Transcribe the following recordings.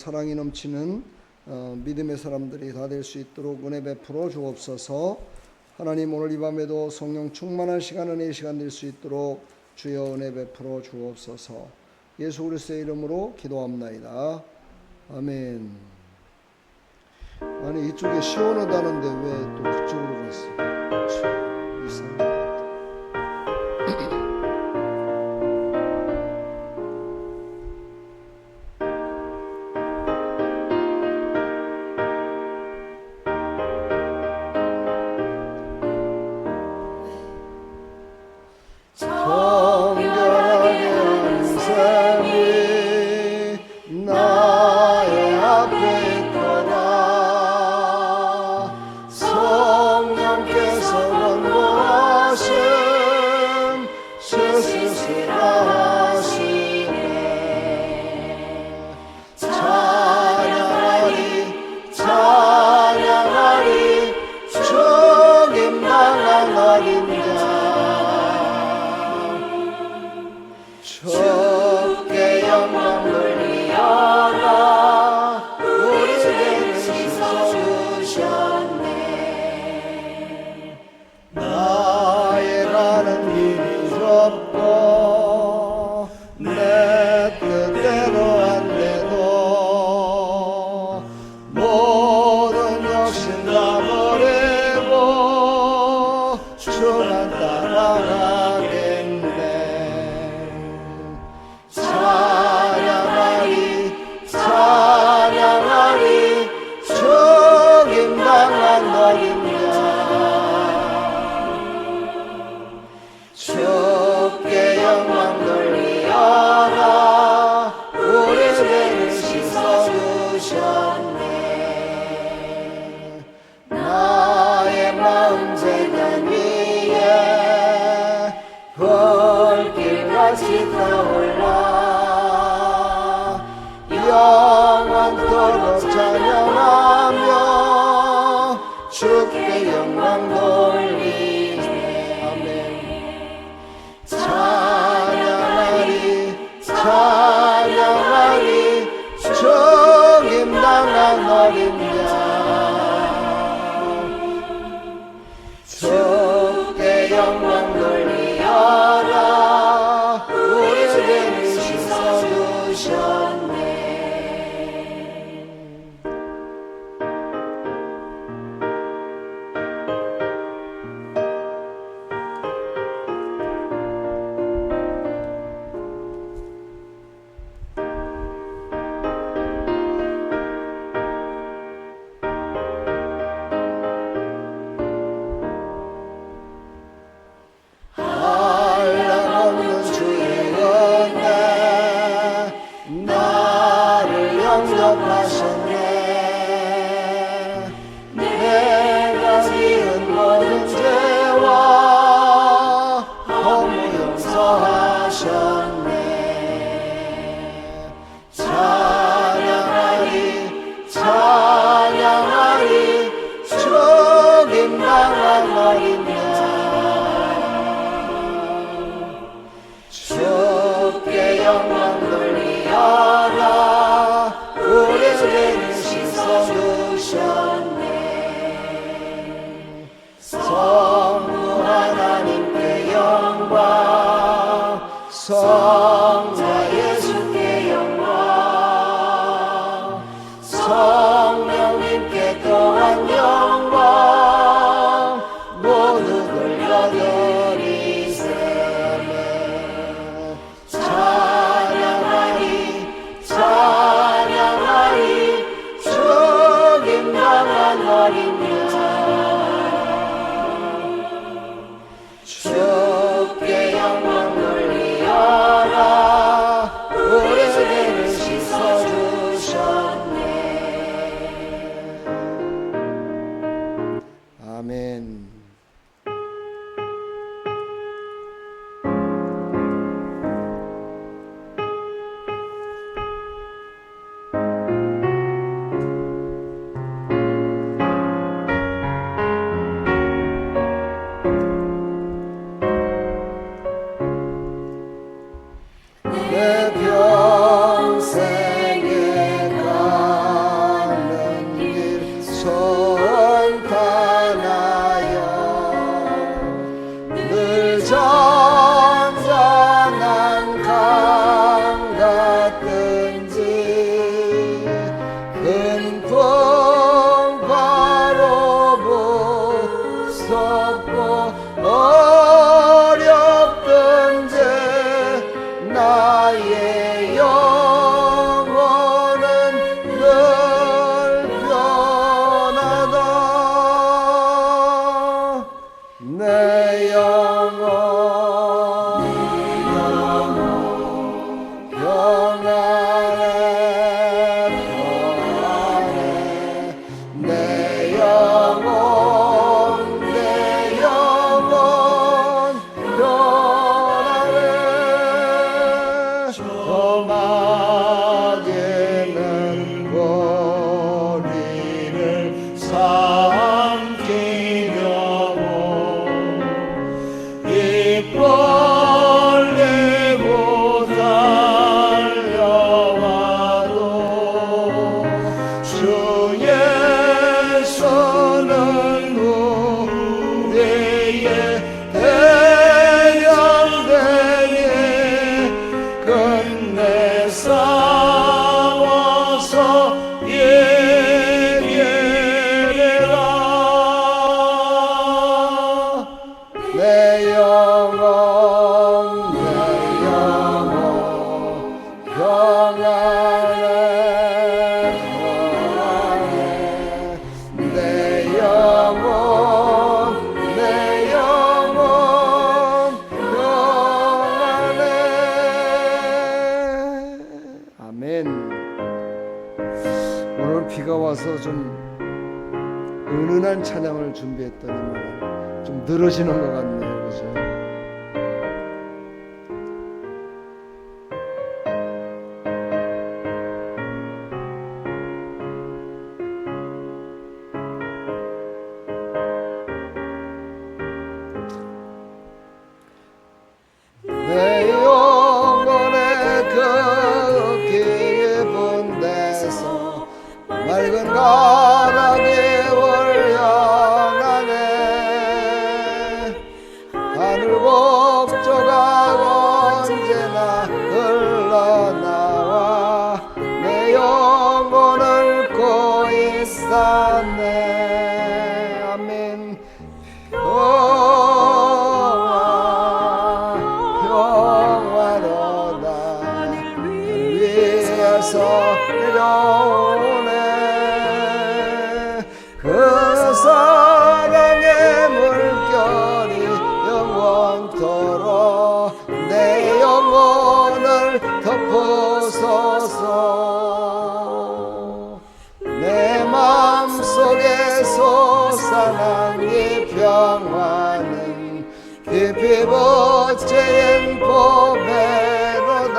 사랑이 넘치는 믿음의 사람들이 다 될 수 있도록 은혜 베풀어 주옵소서. 하나님, 오늘 이 밤에도 성령 충만한 시간, 은혜의 시간 될 수 있도록 주여 은혜 베풀어 주옵소서. 예수 그리스도의 이름으로 기도합나이다. 아멘. 아니, 이쪽에 시원하다는데 왜 또 그쪽으로 갔어? 이상해. 주께 영광 돌리어라. 우리에게 씻어주셨네. 나의 가는 길이 좁고 내 뜻대로 안 돼도 모든 욕심 다 버리고 주만 따라가겠네. 찬양하리 죽임당한 어린 양. 주께 영광 돌리어라. 우리를 씻어주셨네. 나의 마음 재단 위에 불길같이 타올라. 영원토록 찬양하며 주께 영광 돌리네. 아멘. 찬양하리 죽임당한 어린 양. 주께 영광 돌리어라. 우리에게 씻어주셨네. 내가 지은 모든 죄와 허무 용서하셨네. 찬양하리 죽임당한 어린 양. 주께 영광 돌리어라. 우리에게 씻어주셨네. 성부 하나님께 영광, 성자 예수께 영광, 성령님께 또한 영광 모두 돌려드리세. 찬양하리 죽임당한 어린 양. 주께 영광 돌리어라. 우리에게 씻어주셨네. 오늘 비가 와서 좀 은은한 찬양을 준비했더니만 좀 늘어지는 것 같네요. 그죠? 내 영혼의 그 깊은 데서 맑은 가락이 올려나네. 하늘 곡조가 언제나 흘러나와 내 영혼을 고이 쌓네. 아멘. 평화로다 하늘 위에서 내려오네. 그 사랑의 물결이 영원토록 내 영혼을 덮어서서 내 마음속에 솟아난 이 평화는 깊이 번제인 보배로다.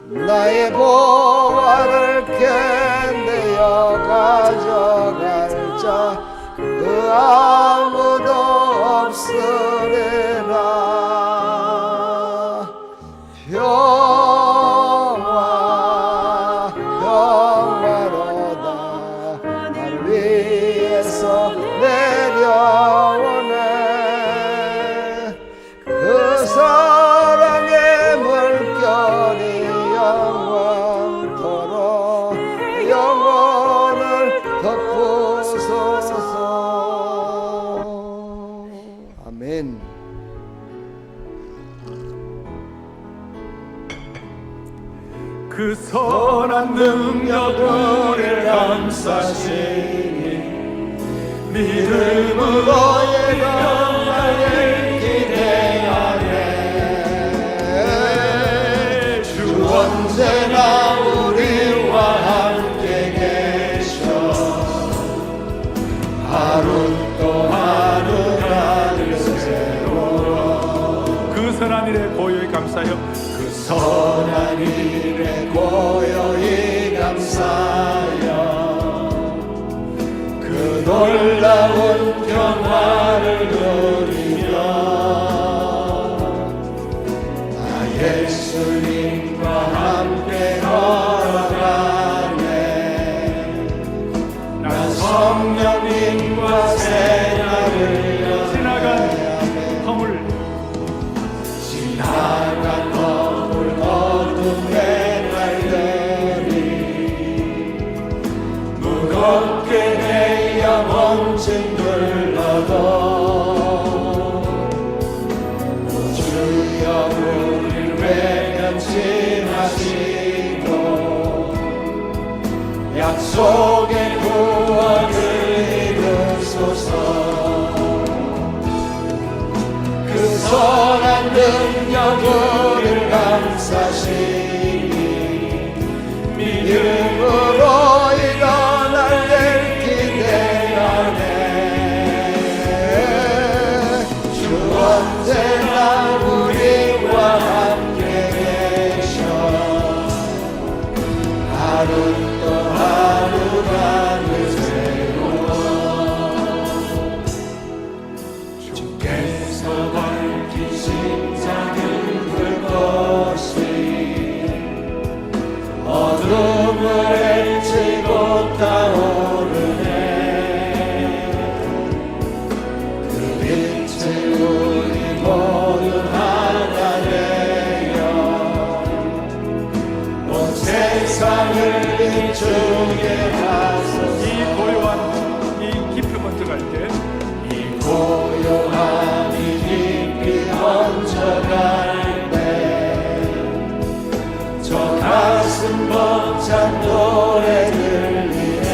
나의 보화를 캔내어 가져갈 자 그 아무도 없으리라. 평화로다 하늘 위에서 내려오네. 그 사랑의 물결이 영원토록 영혼을 덮으소서. 아멘. 그 선한 능력 우리를 감싸시니 믿음으로 영광을 기대하네. 주 언제나 우리와 함께 계셔 하루 또 하루가 새로워. 그 선한 일에 고요히 감사하여 그 선한 일에 고요히 감사하여 그 놀라운 평화를 누리며 나 예수님과 함께 걸어가네. 난 성령님과 새날을 지나간 허물 어둠의 날들이 무겁게 내 영혼 짓눌러도 주여 우릴 외면치 마시고 약속의 구원을 이루소서. 그 선한 능력 우릴 감싸시니 믿음으로 일어날 날 기대하네. 주 언제나 우리와 함께 계셔 하루 또 하루가 늘 새로워. 주께서 밝힌 심장을 불꽃이 어둠을 헤치고 타오르네. 그 빛에 우리 모두 하나 되어 온 세상을 비추게 하소서. 이 고요한 이 깊이 번져갈 때 이 고요한 이 깊이 번져갈 때 저 가슴 벅찬 노래 들리네.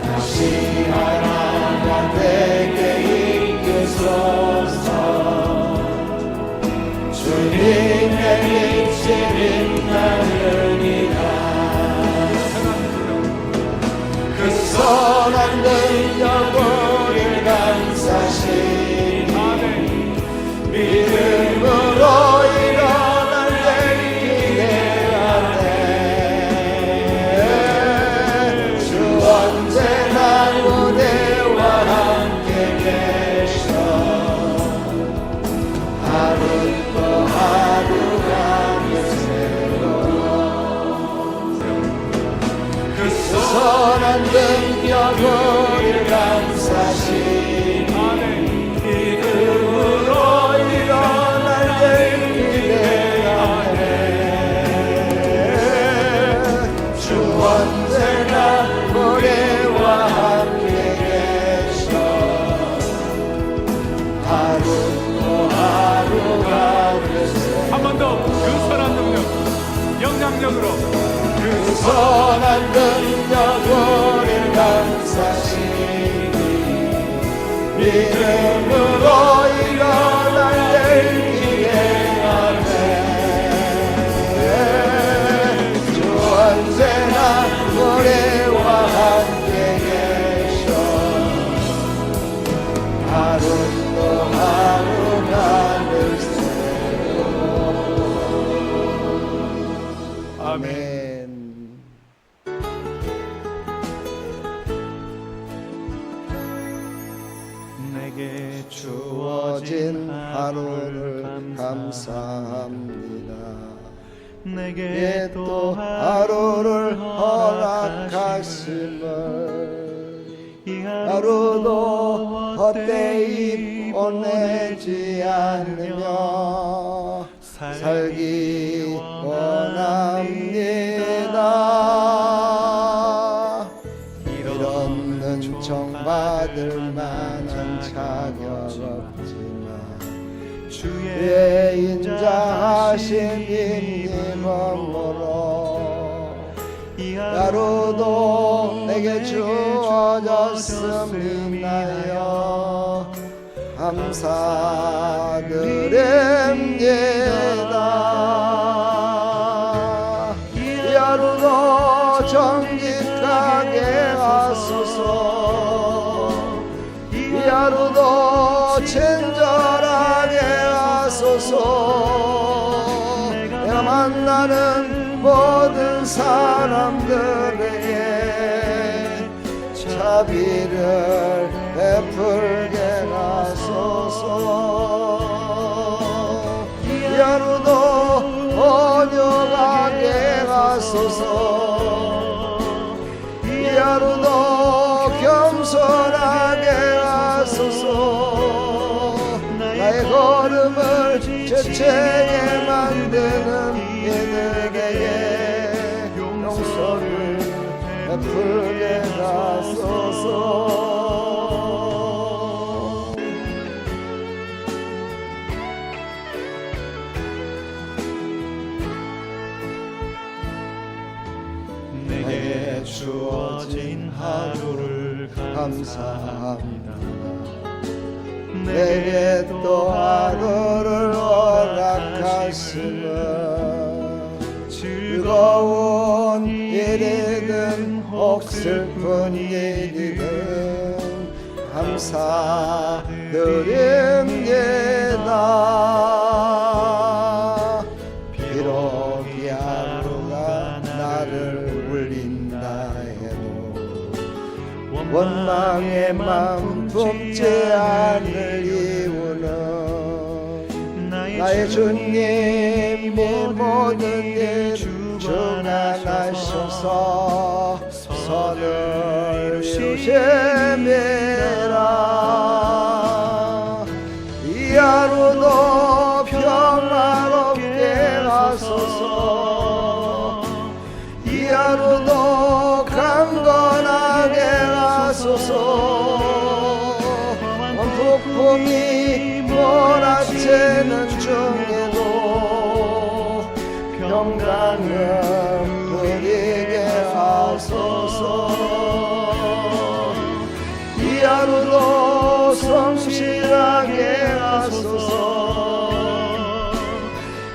다시 하나가 되게 이끄소서. 주님의 빛이 빛나는 영혼을 감사시 아멘. 이름으로 일어날 때 기대하네 주 언제나 우리와 함께 계셔 하루 또 하루가 되세 한 번 더 그 선한 능력 영향력으로 그 선한 능력 우리 감사시 이름으로 일어날 때 기대하네 주 언제나 우리와 함께 계셔 하루 또 하루가 늘새로 아멘. 내게 주어진 하루를 감사합니다 내게 또 하루를 허락하심을 이 하루도 헛되이 보내지 않으며 살기 원합니다 이런 은총받을 만한 자격 없지만 주의 인자하신 임님으로 이 하루도 내게 주어졌음이나여 감사드립니다 이 하루도 정직하게 하소서 이 하루도 친절하게 하소서 내가 만나는 모든 사람들에게 자비를 베풀게 하소서 이 하루도 온유하게 하소서 이 하루도 겸손하게 하소서 나의 걸음을 죄책에 만드는 이들에게 용서를 베풀게 하소서 내게 주어진 하루를 감사합니다 내게 또 하루를 허락하시면 즐거운 일이든 혹 슬픈 일이든 감사드립니다 비록 이 하루가 나를 울린다 해도 원망의 마음 품지 않을 이유는 나의 주님이 모든 일 주관하셔서 선을 이루심이라 이 하루도 평화롭게 하소서 이 하루도 강건하게 하소서 폭풍이 몰아치는 중에도 평강을 누리게 하소서 이 하루도 성실하게 하소서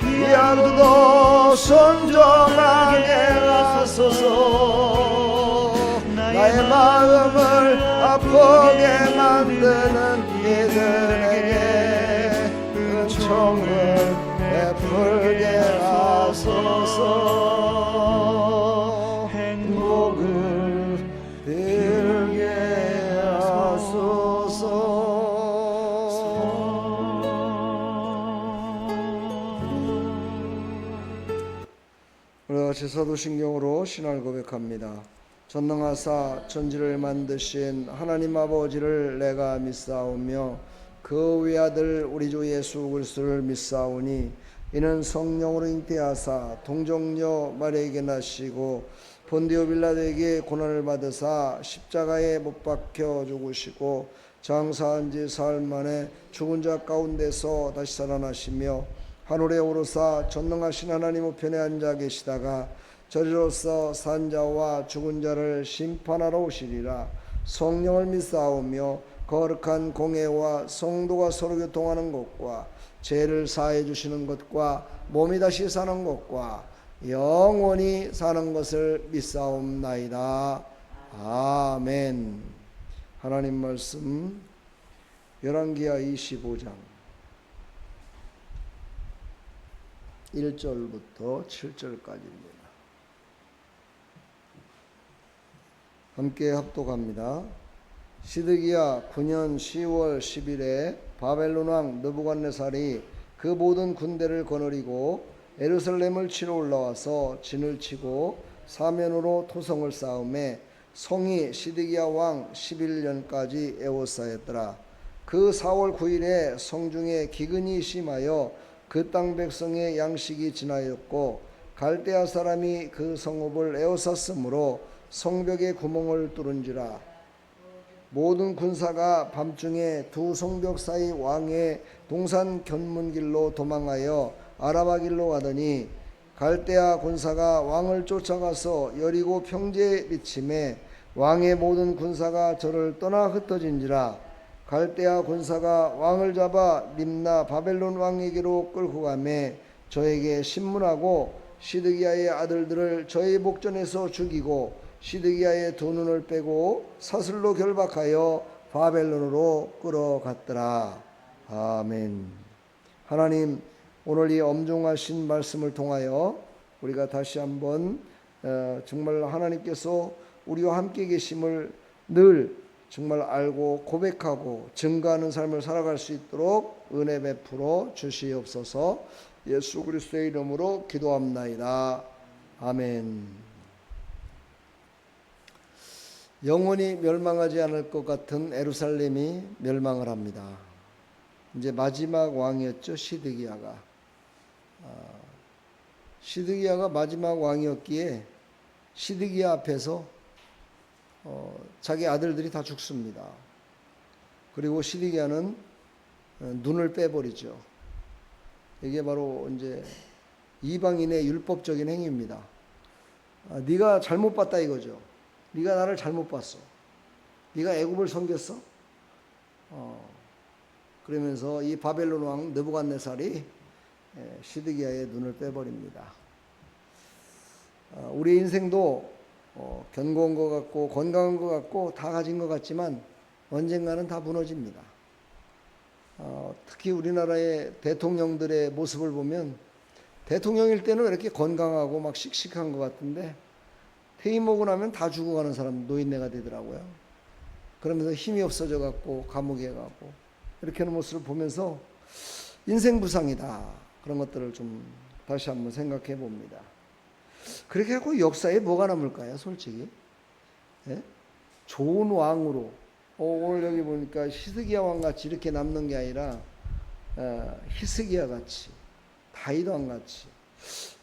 이 하루도 순종하게 하소서 나의 마음을 아프게 만드는 이들에게 은총을 베풀게 하소서 행복을 빌게 하소서 우리가 같이 사도신경으로 신앙을 고백합니다. 전능하사 천지를 만드신 하나님 아버지를 내가 믿사오며 그 외아들 우리 주 예수 그리스도를 믿사오니 이는 성령으로 잉태하사 동정녀 마리아에게 나시고 본디오 빌라도에게 고난을 받으사 십자가에 못 박혀 죽으시고 장사한 지 사흘 만에 죽은 자 가운데서 다시 살아나시며 하늘에 오르사 전능하신 하나님 우편에 앉아 계시다가 저리로서 산자와 죽은 자를 심판하러 오시리라. 성령을 믿사오며 거룩한 공회와 성도가 서로 교통하는 것과 죄를 사해 주시는 것과 몸이 다시 사는 것과 영원히 사는 것을 믿사옵나이다. 아멘. 하나님 말씀 열왕기하 25장 1절부터 7절까지입니다. 함께 합독합니다. 시드기야 9년 10월 10일에 바벨론 왕 느부갓네살이 그 모든 군대를 거느리고 예루살렘을 치러 올라와서 진을 치고 사면으로 토성을 쌓음에 성이 시드기야 왕 11년까지 에워싸였더라. 그 4월 9일에 성중에 기근이 심하여 그 땅 백성의 양식이 지나였고 갈대아 사람이 그 성읍을 에워쌌으므로 성벽에 구멍을 뚫은지라. 모든 군사가 밤중에 두 성벽 사이 왕의 동산 견문길로 도망하여 아라바 길로 가더니 갈대아 군사가 왕을 쫓아가서 여리고 평지에 미침에 왕의 모든 군사가 저를 떠나 흩어진지라. 갈대아 군사가 왕을 잡아 림나 바벨론 왕에게로 끌고 가매 저에게 신문하고 시드기야의 아들들을 저의 목전에서 죽이고 시드기야의 두 눈을 빼고 사슬로 결박하여 바벨론으로 끌어갔더라. 아멘. 하나님, 오늘 이 엄중하신 말씀을 통하여 우리가 다시 한번 정말 하나님께서 우리와 함께 계심을 늘 정말 알고 고백하고 증거하는 삶을 살아갈 수 있도록 은혜 베풀어 주시옵소서. 예수 그리스도의 이름으로 기도합나이다. 아멘. 영원히 멸망하지 않을 것 같은 예루살렘이 멸망을 합니다. 이제 마지막 왕이었죠, 시드기야가. 시드기야가 마지막 왕이었기에 시드기야 앞에서 자기 아들들이 다 죽습니다. 그리고 시드기야는 눈을 빼버리죠. 이게 바로 이제 이방인의 율법적인 행위입니다. 네가 잘못 봤다 이거죠. 네가 나를 잘못 봤어. 네가 애굽을 섬겼어. 그러면서 이 바벨론 왕 느부갓네살이 시드기야의 눈을 빼버립니다. 우리 인생도 견고한 것 같고 건강한 것 같고 다 가진 것 같지만 언젠가는 다 무너집니다. 특히 우리나라의 대통령들의 모습을 보면 대통령일 때는 이렇게 건강하고 막 씩씩한 것 같은데 퇴임하고 나면 다 죽어가는 사람 노인네가 되더라고요. 그러면서 힘이 없어져 갖고 감옥에 가고 이렇게 하는 모습을 보면서 인생 부상이다. 그런 것들을 좀 다시 한번 생각해 봅니다. 그렇게 하고 역사에 뭐가 남을까요, 솔직히? 예? 좋은 왕으로 오늘 여기 보니까 히스기야 왕같이 이렇게 남는 게 아니라 히스기야 같이 다윗 왕같이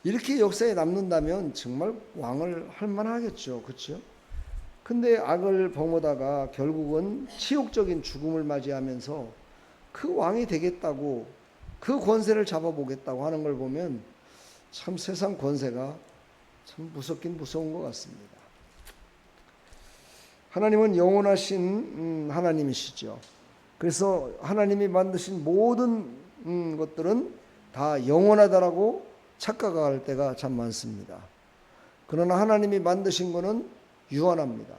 이렇게 역사에 남는다면 정말 왕을 할 만하겠죠. 그렇죠? 근데 악을 범하다가 결국은 치욕적인 죽음을 맞이하면서 그 왕이 되겠다고 그 권세를 잡아보겠다고 하는 걸 보면 참 세상 권세가 참 무섭긴 무서운 것 같습니다. 하나님은 영원하신 하나님이시죠. 그래서 하나님이 만드신 모든 것들은 다 영원하다라고 착각할 때가 참 많습니다. 그러나 하나님이 만드신 것은 유한합니다.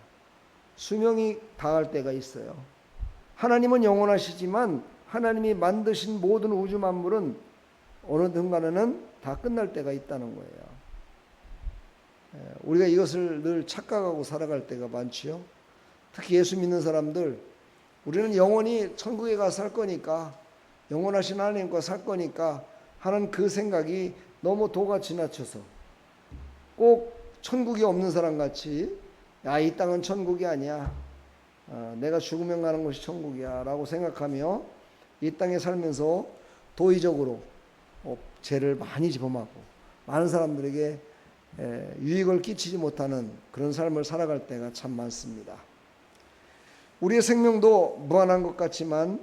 수명이 다할 때가 있어요. 하나님은 영원하시지만 하나님이 만드신 모든 우주 만물은 어느 순간에는 다 끝날 때가 있다는 거예요. 우리가 이것을 늘 착각하고 살아갈 때가 많지요. 특히 예수 믿는 사람들, 우리는 영원히 천국에 가서 살 거니까, 영원하신 하나님과 살 거니까 하는 그 생각이 너무 도가 지나쳐서 꼭 천국이 없는 사람 같이 야, 이 땅은 천국이 아니야. 내가 죽으면 가는 것이 천국이야 라고 생각하며 이 땅에 살면서 도의적으로 죄를 많이 집어먹고 많은 사람들에게 유익을 끼치지 못하는 그런 삶을 살아갈 때가 참 많습니다. 우리의 생명도 무한한 것 같지만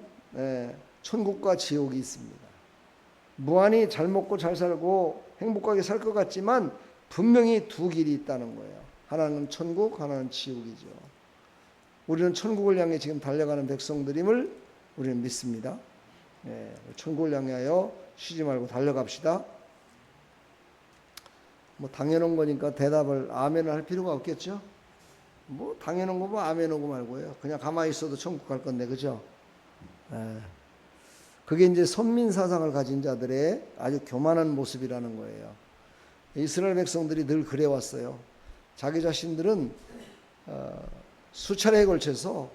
천국과 지옥이 있습니다. 무한히 잘 먹고 잘 살고 행복하게 살 것 같지만 분명히 두 길이 있다는 거예요. 하나는 천국, 하나는 지옥이죠. 우리는 천국을 향해 지금 달려가는 백성들임을 우리는 믿습니다. 천국을 향하여 쉬지 말고 달려갑시다. 뭐 당연한 거니까 대답을 아멘을 할 필요가 없겠죠. 뭐 당연한 거 뭐 아멘하고 말고요. 그냥 가만히 있어도 천국 갈 건데, 그죠? 그게 이제 선민 사상을 가진 자들의 아주 교만한 모습이라는 거예요. 이스라엘 백성들이 늘 그래왔어요. 자기 자신들은 수차례에 걸쳐서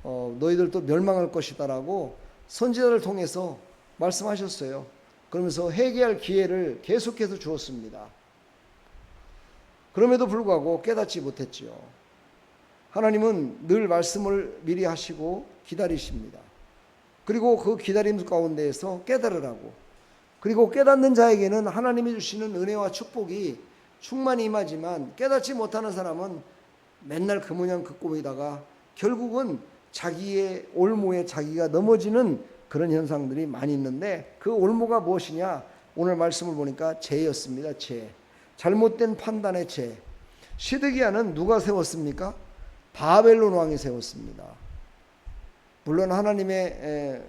너희들도 멸망할 것이다라고 선지자를 통해서 말씀하셨어요. 그러면서 회개할 기회를 계속해서 주었습니다. 그럼에도 불구하고 깨닫지 못했지요. 하나님은 늘 말씀을 미리 하시고 기다리십니다. 그리고 그 기다림 가운데에서 깨달으라고, 그리고 깨닫는 자에게는 하나님이 주시는 은혜와 축복이 충만히 임하지만 깨닫지 못하는 사람은 맨날 그 모양 그 꼴이다가 결국은 자기의 올무에 자기가 넘어지는 그런 현상들이 많이 있는데, 그 올무가 무엇이냐? 오늘 말씀을 보니까 죄였습니다. 죄. 잘못된 판단의 죄. 시드기야는 누가 세웠습니까? 바벨론 왕이 세웠습니다. 물론 하나님의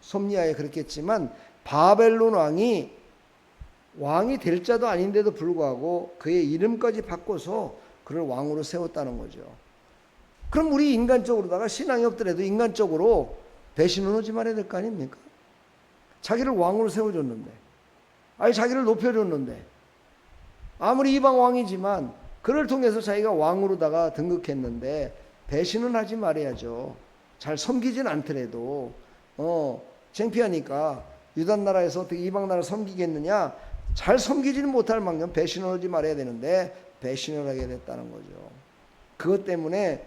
섭리하에 그렇겠지만 바벨론 왕이 될 자도 아닌데도 불구하고 그의 이름까지 바꿔서 그를 왕으로 세웠다는 거죠. 그럼 우리 인간적으로다가 신앙이 없더라도 인간적으로 배신은 하지 말아야 될 거 아닙니까? 자기를 왕으로 세워줬는데, 아니 자기를 높여줬는데, 아무리 이방 왕이지만 그를 통해서 자기가 왕으로다가 등극했는데 배신은 하지 말아야죠. 잘 섬기진 않더라도 창피하니까 유단 나라에서 어떻게 이방 나라를 섬기겠느냐? 잘 섬기지는 못할 만큼 배신을 하지 말아야 되는데 배신을 하게 됐다는 거죠. 그것 때문에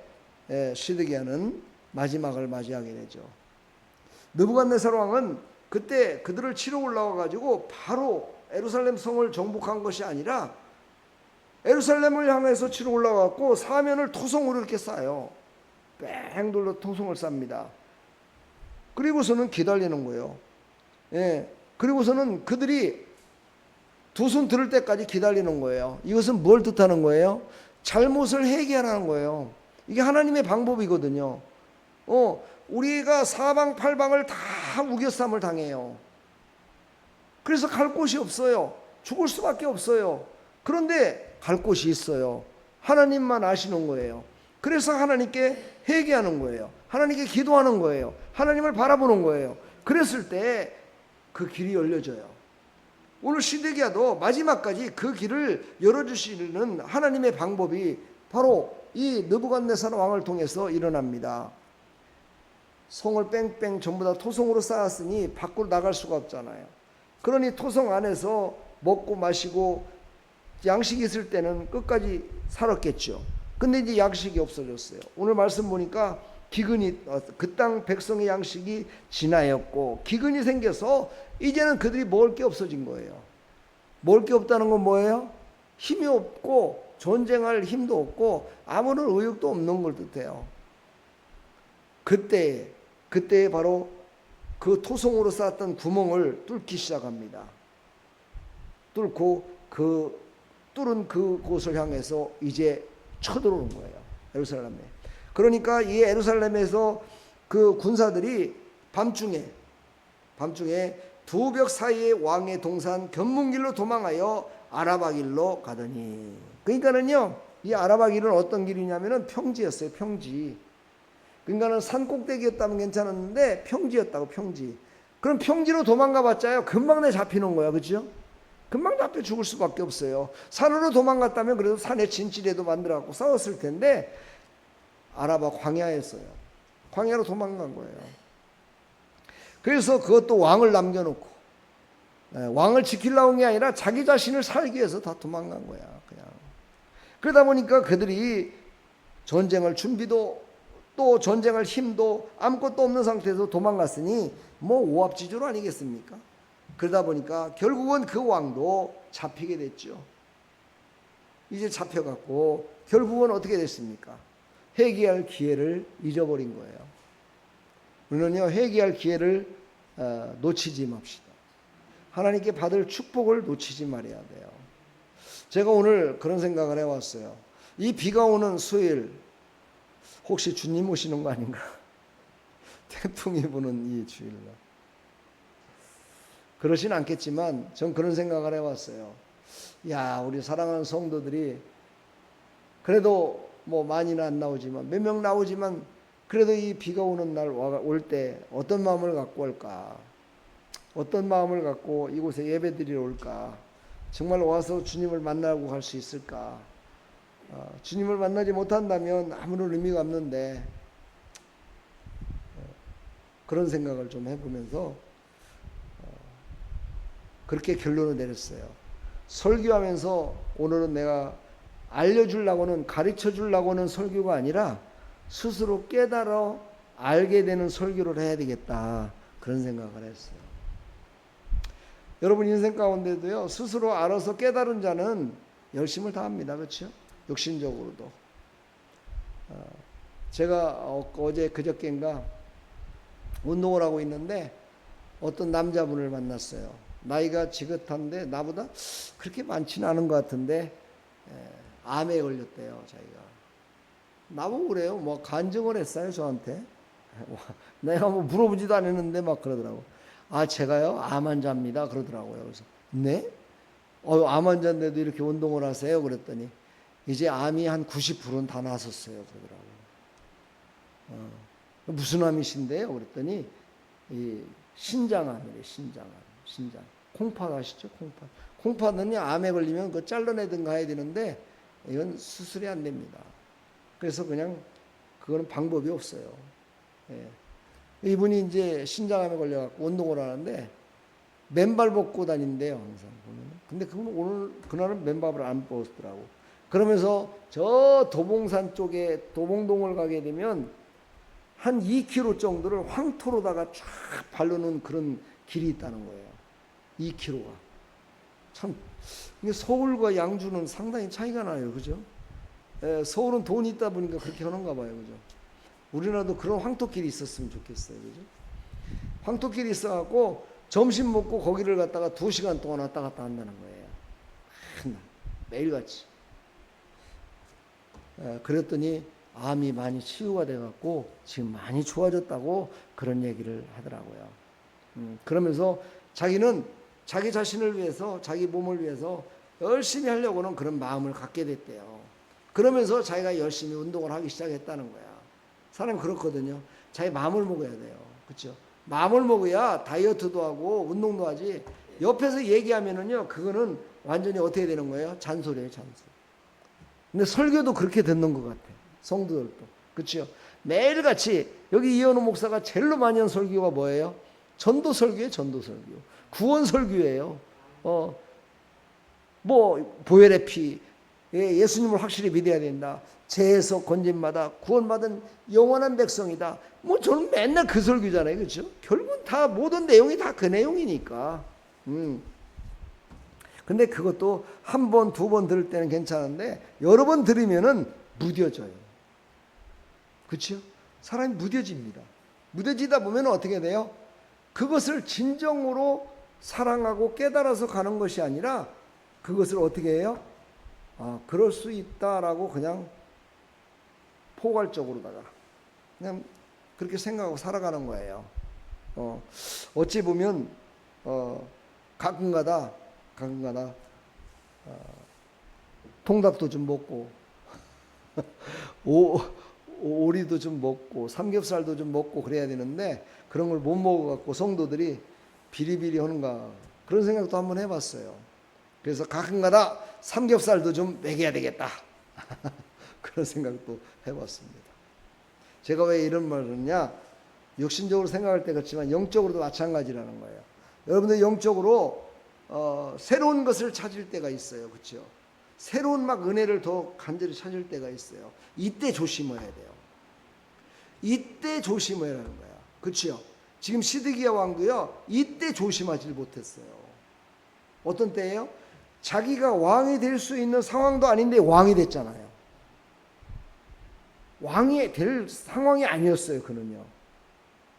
시드기야는 마지막을 맞이하게 되죠. 느부갓네살 왕은 그때 그들을 치러 올라와 가지고 바로 예루살렘 성을 정복한 것이 아니라 예루살렘을 향해서 치러 올라왔고 사면을 토성으로 이렇게 쌓아요. 뺑돌로 토성을 쌉니다. 그리고서는 기다리는 거예요. 그리고서는 그들이 두 손 들을 때까지 기다리는 거예요. 이것은 뭘 뜻하는 거예요? 잘못을 회개하라는 거예요. 이게 하나님의 방법이거든요. 우리가 사방팔방을 다 우겨쌈을 당해요. 그래서 갈 곳이 없어요. 죽을 수밖에 없어요. 그런데 갈 곳이 있어요. 하나님만 아시는 거예요. 그래서 하나님께 회개하는 거예요. 하나님께 기도하는 거예요. 하나님을 바라보는 거예요. 그랬을 때 그 길이 열려져요. 오늘 시드기야도 마지막까지 그 길을 열어주시는 하나님의 방법이 바로 이 느부갓네살 왕을 통해서 일어납니다. 성을 뺑뺑 전부 다 토성으로 쌓았으니 밖으로 나갈 수가 없잖아요. 그러니 토성 안에서 먹고 마시고 양식이 있을 때는 끝까지 살았겠죠. 근데 이제 양식이 없어졌어요. 오늘 말씀 보니까 기근이, 그 땅 백성의 양식이 진하였고 기근이 생겨서 이제는 그들이 먹을 게 없어진 거예요. 먹을 게 없다는 건 뭐예요? 힘이 없고 전쟁할 힘도 없고 아무런 의욕도 없는 걸 뜻해요. 그때 바로 그 토성으로 쌓았던 구멍을 뚫기 시작합니다. 뚫고 뚫은 그곳을 향해서 이제 쳐들어오는 거예요. 예루살렘에. 그러니까 이 예루살렘에서 그 군사들이 밤중에 두 벽 사이에 왕의 동산 견문길로 도망하여 아라바 길로 가더니, 그러니까는요, 이 아라바 길은 어떤 길이냐면은 평지였어요. 평지. 그러니까는 산 꼭대기였다면 괜찮았는데 평지였다고. 평지. 그럼 평지로 도망가 봤자요 금방 내 잡히는 거야. 그렇죠? 금방 잡혀 죽을 수밖에 없어요. 산으로 도망갔다면 그래도 산에 진지라도 만들어갖고 싸웠을 텐데 아라바 광야였어요. 광야로 도망간 거예요. 그래서 그것도 왕을 남겨놓고 왕을 지키려고 한 게 아니라 자기 자신을 살기 위해서 다 도망간 거야. 그냥 그러다 보니까 그들이 전쟁을 준비도 또 전쟁할 힘도 아무것도 없는 상태에서 도망갔으니 뭐 오합지졸 아니겠습니까? 그러다 보니까 결국은 그 왕도 잡히게 됐죠. 이제 잡혀갖고 결국은 어떻게 됐습니까? 회개할 기회를 잊어버린 거예요. 우리는요, 회개할 기회를 놓치지 맙시다. 하나님께 받을 축복을 놓치지 말아야 돼요. 제가 오늘 그런 생각을 해왔어요. 이 비가 오는 수요일, 혹시 주님 오시는 거 아닌가? 태풍이 부는 이 주일날. 그러진 않겠지만 전 그런 생각을 해왔어요. 야, 우리 사랑하는 성도들이 그래도 뭐 많이는 안 나오지만 몇 명 나오지만 그래도 이 비가 오는 날 올 때 어떤 마음을 갖고 올까? 어떤 마음을 갖고 이곳에 예배드리러 올까? 정말 와서 주님을 만나고 갈 수 있을까? 주님을 만나지 못한다면 아무런 의미가 없는데 그런 생각을 좀 해보면서 그렇게 결론을 내렸어요. 설교하면서 오늘은 내가 알려주려고는 가르쳐주려고는 설교가 아니라 스스로 깨달아 알게 되는 설교를 해야 되겠다, 그런 생각을 했어요. 여러분 인생 가운데도요, 스스로 알아서 깨달은 자는 열심을 다합니다. 그렇죠? 육신적으로도. 제가 어제 그저께인가 운동을 하고 있는데 어떤 남자분을 만났어요. 나이가 지긋한데 나보다 그렇게 많지는 않은 것 같은데 암에 걸렸대요. 자기가 나보고 그래요. 뭐 간증을 했어요 저한테. 내가 뭐 물어보지도 않았는데 막 그러더라고. 아, 제가요 암 환자입니다 그러더라고요. 그래서 네? 암 환자인데도 이렇게 운동을 하세요? 그랬더니 이제 암이 한 90%는 다 나섰어요 그러더라고요. 무슨 암이신데요? 그랬더니 이 신장암이래. 신장. 콩팥 아시죠? 콩팥은 암에 걸리면 그거 잘라내든가 해야 되는데 이건 수술이 안 됩니다. 그래서 그냥 그거는 방법이 없어요. 예. 이분이 이제 신장암에 걸려갖고 운동을 하는데 맨발 벗고 다닌대요 항상 보면. 근데 오늘 그날은 맨발을 안 벗었더라고. 그러면서 저 도봉산 쪽에 도봉동을 가게 되면 한 2km 정도를 황토로다가 쫙 바르는 그런 길이 있다는 거예요. 2km가. 참, 서울과 양주는 상당히 차이가 나요. 그죠? 서울은 돈이 있다 보니까 그렇게 하는가 봐요. 그죠? 우리나라도 그런 황토길이 있었으면 좋겠어요. 그죠? 황토길이 있어갖고 점심 먹고 거기를 갔다가 2시간 동안 왔다 갔다 한다는 거예요. 매일같이. 그랬더니 암이 많이 치유가 돼갖고 지금 많이 좋아졌다고 그런 얘기를 하더라고요. 그러면서 자기는 자기 자신을 위해서, 자기 몸을 위해서 열심히 하려고는 그런 마음을 갖게 됐대요. 그러면서 자기가 열심히 운동을 하기 시작했다는 거야. 사람이 그렇거든요. 자기 마음을 먹어야 돼요. 그렇죠? 마음을 먹어야 다이어트도 하고 운동도 하지. 옆에서 얘기하면은요, 그거는 완전히 어떻게 되는 거예요? 잔소리예요, 잔소리. 근데 설교도 그렇게 듣는 것 같아. 성도들도. 그렇죠? 매일같이 여기 이현우 목사가 제일로 많이 한 설교가 뭐예요? 전도 설교예요, 전도 설교. 구원 설교예요. 뭐 보혈의 피, 예수님을 확실히 믿어야 된다. 죄에서 건짐받아 구원받은 영원한 백성이다. 뭐 저는 맨날 그 설교잖아요, 그렇죠? 결국은 다 모든 내용이 다 그 내용이니까. 근데 그것도 한 번, 2번 들을 때는 괜찮은데 여러 번 들으면은 무뎌져요. 그렇죠? 사람이 무뎌집니다. 무뎌지다 보면 어떻게 돼요? 그것을 진정으로 사랑하고 깨달아서 가는 것이 아니라 그것을 어떻게 해요? 그럴 수 있다라고 그냥 포괄적으로다가 그냥 그렇게 생각하고 살아가는 거예요. 어찌 보면 가끔가다 통닭도 좀 먹고 오리도 좀 먹고 삼겹살도 좀 먹고 그래야 되는데 그런 걸 못 먹어갖고 성도들이 비리비리 하는가 그런 생각도 한번 해봤어요. 그래서 가끔가다 삼겹살도 좀 먹여야 되겠다 그런 생각도 해봤습니다. 제가 왜 이런 말을 하냐, 육신적으로 생각할 때 그렇지만 영적으로도 마찬가지라는 거예요. 여러분들 영적으로 새로운 것을 찾을 때가 있어요. 그렇죠? 새로운 막 은혜를 더 간절히 찾을 때가 있어요. 이때 조심해야 돼요. 이때 조심해야 하는 거야. 그렇죠? 지금 시드기야 왕도요, 이때 조심하지 못했어요. 어떤 때예요? 자기가 왕이 될 수 있는 상황도 아닌데 왕이 됐잖아요. 왕이 될 상황이 아니었어요, 그는요.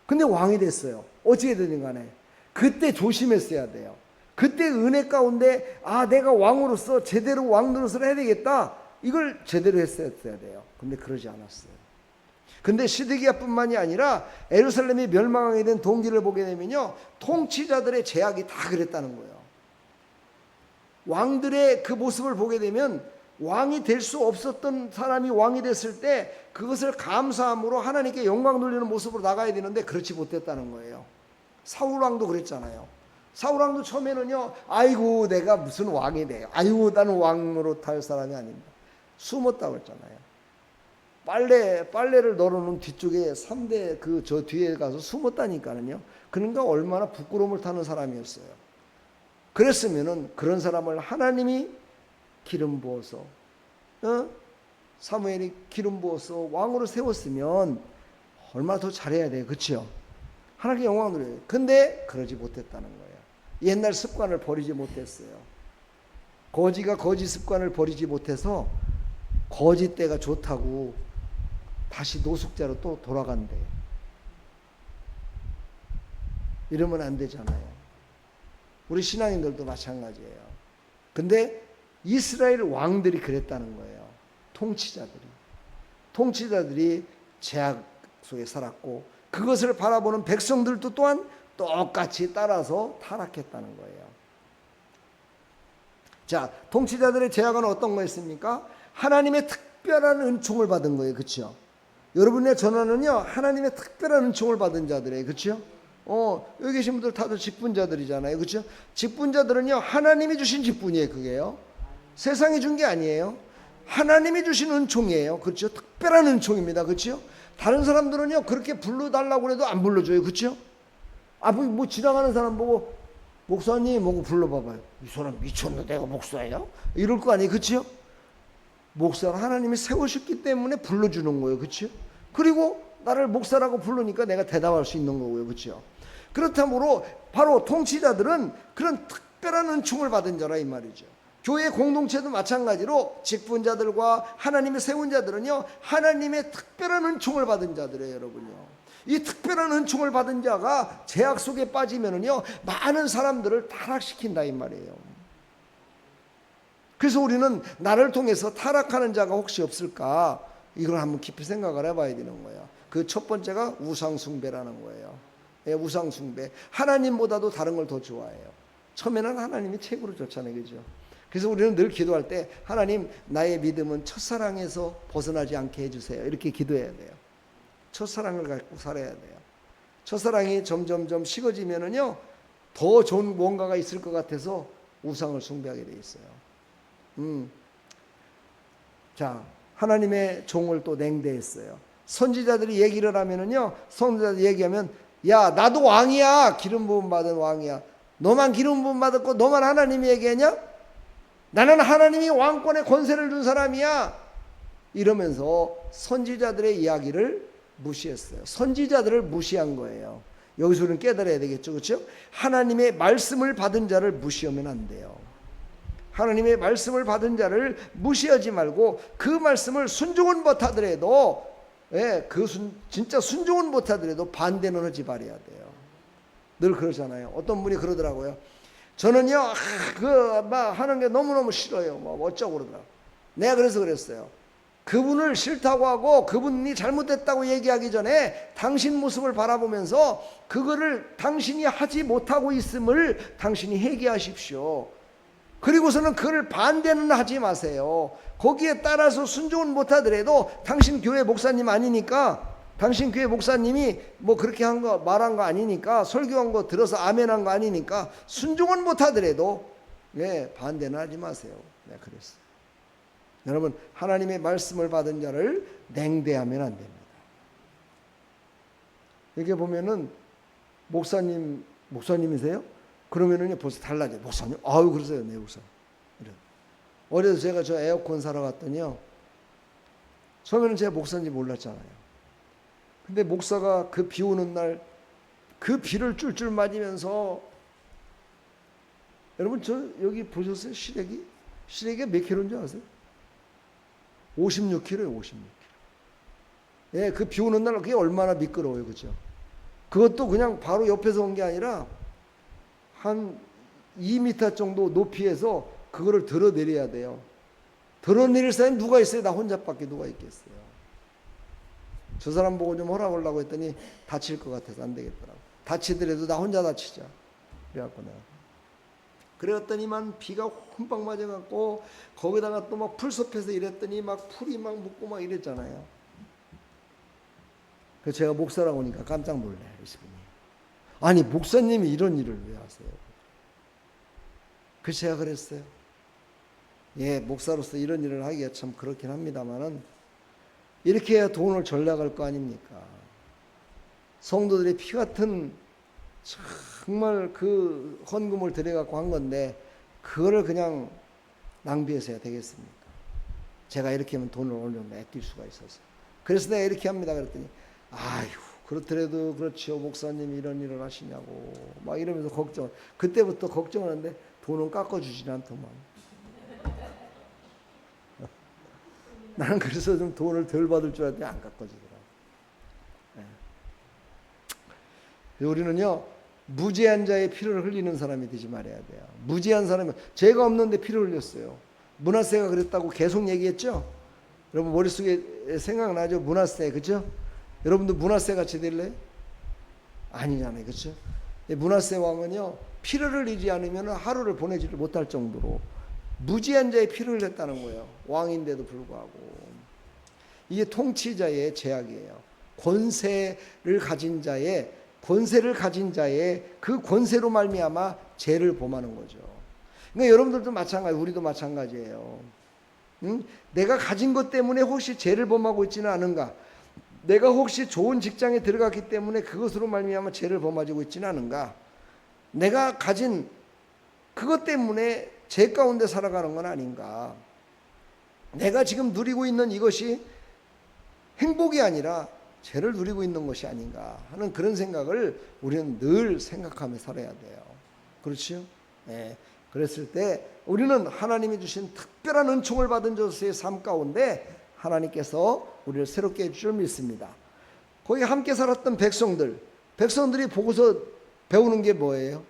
근데 왕이 됐어요. 어찌게 되든 간에 그때 조심했어야 돼요. 그때 은혜 가운데 내가 왕으로서 제대로 왕 노릇을 해야 되겠다, 이걸 제대로 했어야 돼요. 근데 그러지 않았어요. 근데 시드기야뿐만이 아니라 예루살렘이 멸망하게 된 동기를 보게 되면요, 통치자들의 제약이 다 그랬다는 거예요. 왕들의 그 모습을 보게 되면 왕이 될 수 없었던 사람이 왕이 됐을 때 그것을 감사함으로 하나님께 영광 돌리는 모습으로 나가야 되는데 그렇지 못했다는 거예요. 사울 왕도 그랬잖아요. 사울 왕도 처음에는요, 아이고 내가 무슨 왕이 돼요, 아이고 나는 왕으로 탈 사람이 아닙니다. 숨었다고 했잖아요. 빨래를 널어놓은 뒤쪽에 3대 저 뒤에 가서 숨었다니까는요. 그러니까 얼마나 부끄러움을 타는 사람이었어요. 그랬으면은 그런 사람을 하나님이 기름 부어서 사무엘이 기름 부어서 왕으로 세웠으면 얼마나 더 잘해야 돼요. 그렇죠? 하나님께 영광을 돌려요. 근데 그러지 못했다는 거예요. 옛날 습관을 버리지 못했어요. 거지가 거지 습관을 버리지 못해서 거지 때가 좋다고 다시 노숙자로 또 돌아간대. 이러면 안 되잖아요. 우리 신앙인들도 마찬가지예요. 근데 이스라엘 왕들이 그랬다는 거예요. 통치자들이 제약 속에 살았고 그것을 바라보는 백성들도 또한 똑같이 따라서 타락했다는 거예요. 자, 통치자들의 제약은 어떤 거였습니까? 하나님의 특별한 은총을 받은 거예요. 그렇죠? 여러분의 전화는요, 하나님의 특별한 은총을 받은 자들이에요. 그렇죠? 여기 계신 분들 다들 직분자들이잖아요. 그렇죠? 직분자들은요, 하나님이 주신 직분이에요. 그게요. 세상이 준 게 아니에요. 하나님이 주신 은총이에요. 그렇죠? 특별한 은총입니다. 그렇죠? 다른 사람들은요, 그렇게 불러달라고 해도 안 불러줘요. 그렇죠? 뭐 지나가는 사람 보고 목사님 뭐고 불러봐봐요. 이 사람 미쳤나, 내가 목사예요? 이럴 거 아니에요. 그렇죠? 목사를 하나님이 세우셨기 때문에 불러주는 거예요. 그렇죠? 그리고 나를 목사라고 부르니까 내가 대답할 수 있는 거고요. 그렇죠? 그렇다므로 바로 통치자들은 그런 특별한 은총을 받은 자라 이 말이죠. 교회 공동체도 마찬가지로 직분자들과 하나님의 세운 자들은요, 하나님의 특별한 은총을 받은 자들이에요. 여러분요, 이 특별한 은총을 받은 자가 제약 속에 빠지면은요, 많은 사람들을 타락시킨다 이 말이에요. 그래서 우리는 나를 통해서 타락하는 자가 혹시 없을까, 이걸 한번 깊이 생각을 해봐야 되는 거예요. 그 첫 번째가 우상숭배라는 거예요. 우상숭배. 하나님보다도 다른 걸 더 좋아해요. 처음에는 하나님이 최고로 좋잖아요. 그죠? 그래서 우리는 늘 기도할 때, 하나님 나의 믿음은 첫사랑에서 벗어나지 않게 해주세요, 이렇게 기도해야 돼요. 첫사랑을 갖고 살아야 돼요. 첫사랑이 점점점 식어지면은요, 더 좋은 뭔가가 있을 것 같아서 우상을 숭배하게 돼 있어요. 자, 하나님의 종을 또 냉대했어요. 선지자들이 얘기를 하면은요, 선지자들이 얘기하면, 야 나도 왕이야, 기름 부음 받은 왕이야, 너만 기름 부음 받았고 너만 하나님이 얘기하냐? 나는 하나님이 왕권의 권세를 준 사람이야, 이러면서 선지자들의 이야기를 무시했어요. 선지자들을 무시한 거예요. 여기서 우리는 깨달아야 되겠죠. 그렇죠? 하나님의 말씀을 받은 자를 무시하면 안 돼요. 하나님의 말씀을 받은 자를 무시하지 말고 그 말씀을 순종은 못하더라도, 진짜 순종은 못하더라도 반대는 하지 말아야 돼요. 늘 그러잖아요. 어떤 분이 그러더라고요. 저는요, 하는 게 너무너무 싫어요. 어쩌고 그러더라고요. 내가 그래서 그랬어요. 그분을 싫다고 하고 그분이 잘못됐다고 얘기하기 전에 당신 모습을 바라보면서 그거를 당신이 하지 못하고 있음을 당신이 회개하십시오. 그리고서는 그를 반대는 하지 마세요. 거기에 따라서 순종은 못하더라도 당신 교회 목사님 아니니까, 당신 교회 목사님이 뭐 그렇게 말한 거 아니니까, 설교한 거 들어서 아멘한 거 아니니까 순종은 못하더라도 반대는 하지 마세요. 내가 그랬어요. 여러분, 하나님의 말씀을 받은 자를 냉대하면 안 됩니다. 이렇게 보면은 목사님이세요? 그러면은요 벌써 달라져요. 목사님, 아유 그러세요, 네 목사. 이래. 어제도 제가 저 에어컨 사러 갔더니요. 처음에는 제가 목사인지 몰랐잖아요. 근데 목사가 그 비 오는 날 그 비를 쫄쫄 맞으면서 여러분 저 여기 보셨어요? 시래기? 시래기가 몇 킬로인 줄 아세요? 56kg예요. 56kg. 예, 그 비 오는 날 그게 얼마나 미끄러워요. 그죠? 그것도 그냥 바로 옆에서 온 게 아니라 한 2m 정도 높이에서 그거를 들어내려야 돼요. 들어내릴 사람이 누가 있어요? 나 혼자밖에 누가 있겠어요. 저 사람 보고 좀 허락하려고 했더니 다칠 것 같아서 안 되겠더라고. 다치더라도 나 혼자 다치자. 그래갖고 내가. 그랬더니만 비가 흠뻑 맞아갖고 거기다가 또 막 풀숲에서 이랬더니 막 풀이 막 묻고 막 이랬잖아요. 그래서 제가 목사라고 하니까 깜짝 놀래요. 이분이. 아니 목사님이 이런 일을 왜 하세요? 그래서 제가 그랬어요. 예, 목사로서 이런 일을 하기가 참 그렇긴 합니다만은 이렇게 해야 돈을 절약할 거 아닙니까? 성도들의 피 같은 정말 그 헌금을 들여갖고 한 건데 그거를 그냥 낭비해서야 되겠습니까? 제가 이렇게 하면 돈을 어느 정도 아낄 수가 있어서. 그래서 내가 이렇게 합니다. 그랬더니 아유 그렇더라도 그렇지요. 목사님이 이런 일을 하시냐고 막 이러면서 걱정. 그때부터 걱정하는데 돈은 깎아주지 않더만. 나는 그래서 좀 돈을 덜 받을 줄 알았더니 안 깎아주더라고. 네. 우리는요 무죄한 자의 피를 흘리는 사람이 되지 말아야 돼요. 무죄한 사람이 죄가 없는데 피를 흘렸어요. 므낫세가 그랬다고 계속 얘기했죠. 여러분 머릿속에 생각나죠? 므낫세 그죠? 여러분도 므낫세 같이 될래요? 아니잖아요, 그죠? 므낫세 왕은요 피를 흘리지 않으면 하루를 보내지를 못할 정도로 무지한 자의 피를 흘렸다는 거예요. 왕인데도 불구하고. 이게 통치자의 죄악이에요. 권세를 가진 자의 그 권세로 말미암아 죄를 범하는 거죠. 그러니까 여러분들도 마찬가지, 우리도 마찬가지예요. 응? 내가 가진 것 때문에 혹시 죄를 범하고 있지는 않은가? 내가 혹시 좋은 직장에 들어갔기 때문에 그것으로 말미암아 죄를 범하고 있지는 않은가? 내가 가진 그것 때문에 죄 가운데 살아가는 건 아닌가? 내가 지금 누리고 있는 이것이 행복이 아니라 죄를 누리고 있는 것이 아닌가 하는 그런 생각을 우리는 늘 생각하며 살아야 돼요. 그렇죠? 네. 그랬을 때 우리는 하나님이 주신 특별한 은총을 받은 자로서의 삶 가운데 하나님께서 우리를 새롭게 해줄 줄 믿습니다. 거기 함께 살았던 백성들이 보고서 배우는 게 뭐예요?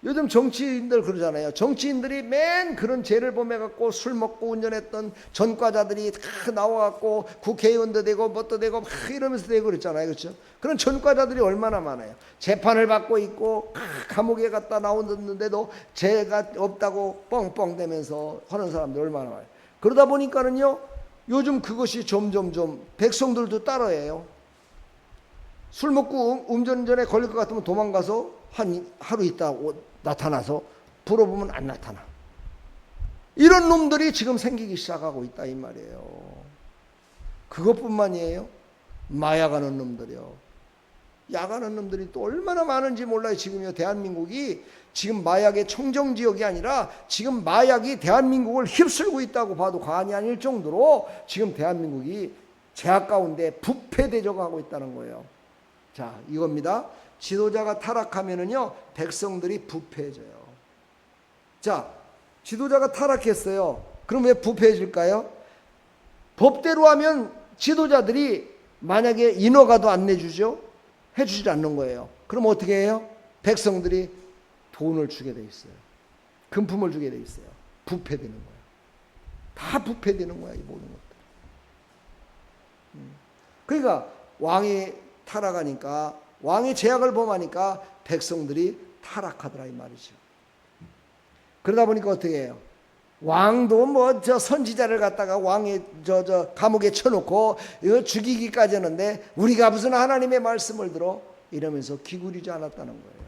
요즘 정치인들 그러잖아요. 정치인들이 맨 그런 죄를 범해갖고 술 먹고 운전했던 전과자들이 다 나와갖고 국회의원도 되고 뭣도 되고 막 이러면서 되고 그랬잖아요. 그렇죠? 그런 전과자들이 얼마나 많아요. 재판을 받고 있고 감옥에 갔다 나오는데도 죄가 없다고 뻥뻥대면서 하는 사람들 얼마나 많아요. 그러다 보니까는요 요즘 그것이 점점점 백성들도 따라해요. 술 먹고 운전에 걸릴 것 같으면 도망가서 한 하루 있다 나타나서 불어보면 안 나타나. 이런 놈들이 지금 생기기 시작하고 있다 이 말이에요. 그것뿐만이에요. 마약하는 놈들이요. 약하는 놈들이 또 얼마나 많은지 몰라요. 지금요 대한민국이 지금 마약의 청정지역이 아니라 지금 마약이 대한민국을 휩쓸고 있다고 봐도 과언이 아닐 정도로 지금 대한민국이 죄악 가운데 부패대적하고 있다는 거예요. 자 이겁니다. 지도자가 타락하면은요 백성들이 부패해져요. 자 지도자가 타락했어요. 그럼 왜 부패해질까요? 법대로 하면 지도자들이 만약에 인허가도 안 내주죠. 해주지 않는 거예요. 그럼 어떻게 해요? 백성들이 돈을 주게 돼 있어요. 금품을 주게 돼 있어요. 부패되는 거예요. 다 부패되는 거야 이 모든 것들. 그러니까 왕이 타락하니까 왕이 죄악을 범하니까 백성들이 타락하더라 이 말이죠. 그러다 보니까 어떻게 해요? 왕도 뭐 저 선지자를 갖다가 왕의 저 감옥에 쳐놓고 이거 죽이기까지 하는데 우리가 무슨 하나님의 말씀을 들어 이러면서 기울이지 않았다는 거예요.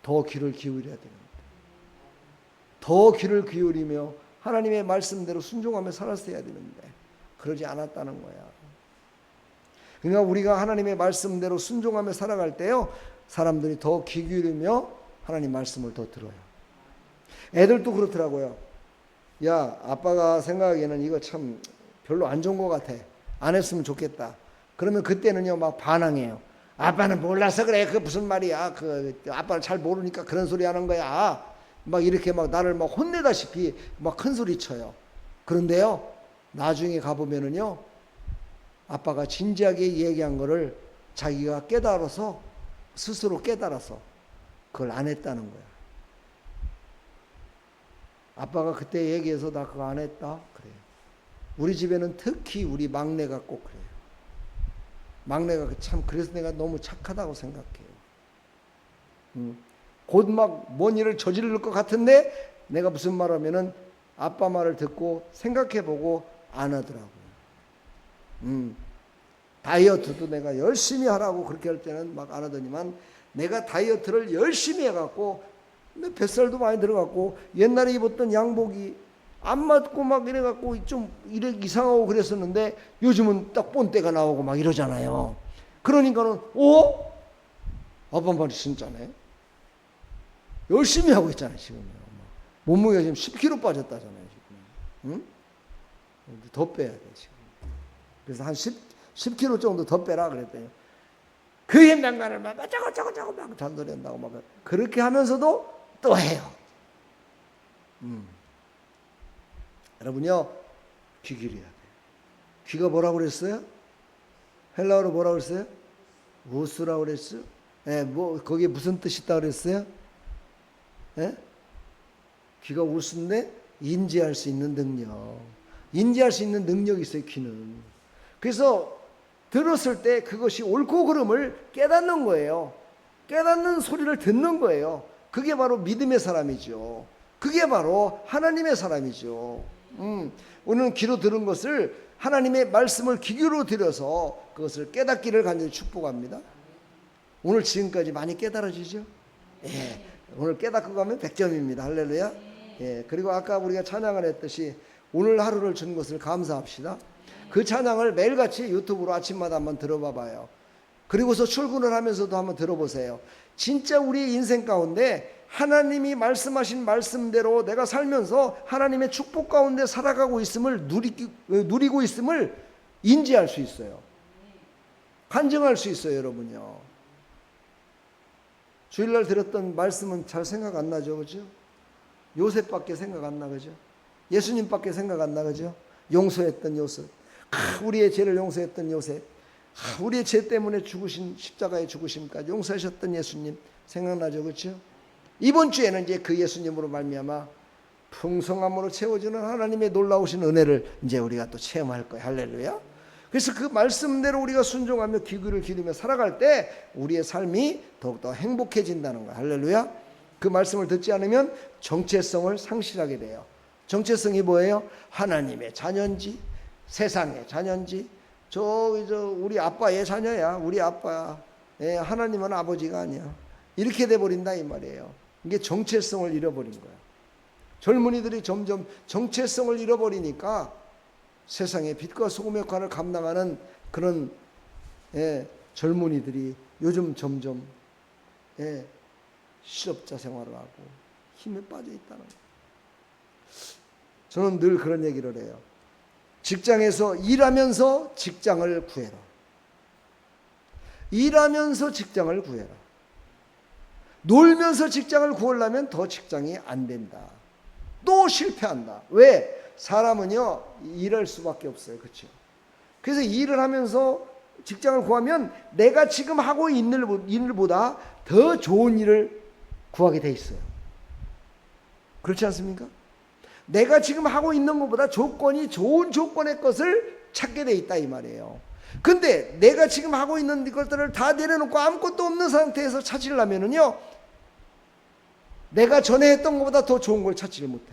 더 귀를 기울여야 됩니다. 더 귀를 기울이며 하나님의 말씀대로 순종하며 살았어야 되는데 그러지 않았다는 거야. 그러니까 우리가 하나님의 말씀대로 순종하며 살아갈 때요 사람들이 더 귀 기울이며 하나님 말씀을 더 들어요. 애들도 그렇더라고요. 야, 아빠가 생각하기에는 이거 참 별로 안 좋은 것 같아. 안 했으면 좋겠다. 그러면 그때는요, 막 반항해요. 아빠는 몰라서 그래. 그 무슨 말이야. 그 아빠를 잘 모르니까 그런 소리 하는 거야. 막 이렇게 막 나를 막 혼내다시피 막 큰 소리 쳐요. 그런데요, 나중에 가보면은요, 아빠가 진지하게 얘기한 거를 자기가 깨달아서, 스스로 깨달아서 그걸 안 했다는 거야. 아빠가 그때 얘기해서 나 그거 안 했다. 그래요. 우리 집에는 특히 우리 막내가 꼭 그래요. 막내가 참, 그래서 내가 너무 착하다고 생각해요. 곧 막 뭔 일을 저지를 것 같은데 내가 무슨 말 하면은 아빠 말을 듣고 생각해보고 안 하더라고요. 다이어트도 내가 열심히 하라고 그렇게 할 때는 막 안 하더니만 내가 다이어트를 열심히 해갖고 뱃살도 많이 들어갔고 옛날에 입었던 양복이 안 맞고 막 이래갖고 좀 이상하고 그랬었는데 요즘은 딱 본때가 나오고 막 이러잖아요. 그러니까는 아빠 말이 진짜네. 열심히 하고 있잖아요 지금. 몸무게가 지금 10kg 빠졌다잖아요 지금. 응? 더 빼야 돼 지금. 그래서 한 10kg 정도 더 빼라 그랬더니 그 옛날 말을 막 어쩌고 막 잔소리 한다고 막 그렇게 하면서도 또 해요. 여러분요, 귀 기려야 돼요. 귀가 뭐라고 그랬어요? 헬라어로 뭐라고 그랬어요? 우스라고 그랬어요? 예, 뭐 거기에 무슨 뜻이 있다고 그랬어요? 예? 귀가 우스인데 인지할 수 있는 능력. 인지할 수 있는 능력이 있어요, 귀는. 그래서 들었을 때 그것이 옳고 그름을 깨닫는 거예요. 깨닫는 소리를 듣는 거예요. 그게 바로 믿음의 사람이죠. 그게 바로 하나님의 사람이죠. 오늘 귀로 들은 것을 하나님의 말씀을 귀로 들여서 그것을 깨닫기를 간절히 축복합니다. 오늘 지금까지 많이 깨달아지죠? 예. 오늘 깨닫고 가면 100점입니다. 할렐루야. 예. 그리고 아까 우리가 찬양을 했듯이 오늘 하루를 준 것을 감사합시다. 그 찬양을 매일같이 유튜브로 아침마다 한번 들어봐 봐요. 그리고서 출근을 하면서도 한번 들어보세요. 진짜 우리의 인생 가운데 하나님이 말씀하신 말씀대로 내가 살면서 하나님의 축복 가운데 살아가고 있음을 누리고 있음을 인지할 수 있어요. 간증할 수 있어요, 여러분요. 주일날 들었던 말씀은 잘 생각 안 나죠, 그죠? 요셉밖에 생각 안 나, 그죠? 예수님밖에 생각 안 나, 그죠? 용서했던 요셉, 우리의 죄를 용서했던 요셉, 우리의 죄 때문에 죽으신 십자가에 죽으심까지 용서하셨던 예수님 생각나죠, 그렇죠? 이번 주에는 이제 그 예수님으로 말미암아 풍성함으로 채워주는 하나님의 놀라우신 은혜를 이제 우리가 또 체험할 거예요. 할렐루야. 그래서 그 말씀대로 우리가 순종하며 귀를 기르며 살아갈 때 우리의 삶이 더욱더 행복해진다는 거예요. 할렐루야. 그 말씀을 듣지 않으면 정체성을 상실하게 돼요. 정체성이 뭐예요? 하나님의 자녀인지 세상의 자녀인지 우리 아빠의 자녀야. 우리 아빠야. 예, 하나님은 아버지가 아니야. 이렇게 돼버린다 이 말이에요. 이게 정체성을 잃어버린 거야. 젊은이들이 점점 정체성을 잃어버리니까 세상의 빛과 소금의 역할을 감당하는 그런 젊은이들이 요즘 점점 실업자 생활을 하고 힘에 빠져 있다는 거예요. 저는 늘 그런 얘기를 해요. 직장에서 일하면서 직장을 구해라. 일하면서 직장을 구해라. 놀면서 직장을 구하려면 더 직장이 안 된다. 또 실패한다. 왜? 사람은요 일할 수밖에 없어요. 그렇죠? 그래서 일을 하면서 직장을 구하면 내가 지금 하고 있는 일보다 더 좋은 일을 구하게 돼 있어요. 그렇지 않습니까? 내가 지금 하고 있는 것보다 조건이 좋은 조건의 것을 찾게 돼 있다 이 말이에요. 근데 내가 지금 하고 있는 것들을 다 내려놓고 아무것도 없는 상태에서 찾으려면은요 내가 전에 했던 것보다 더 좋은 걸 찾지를 못해.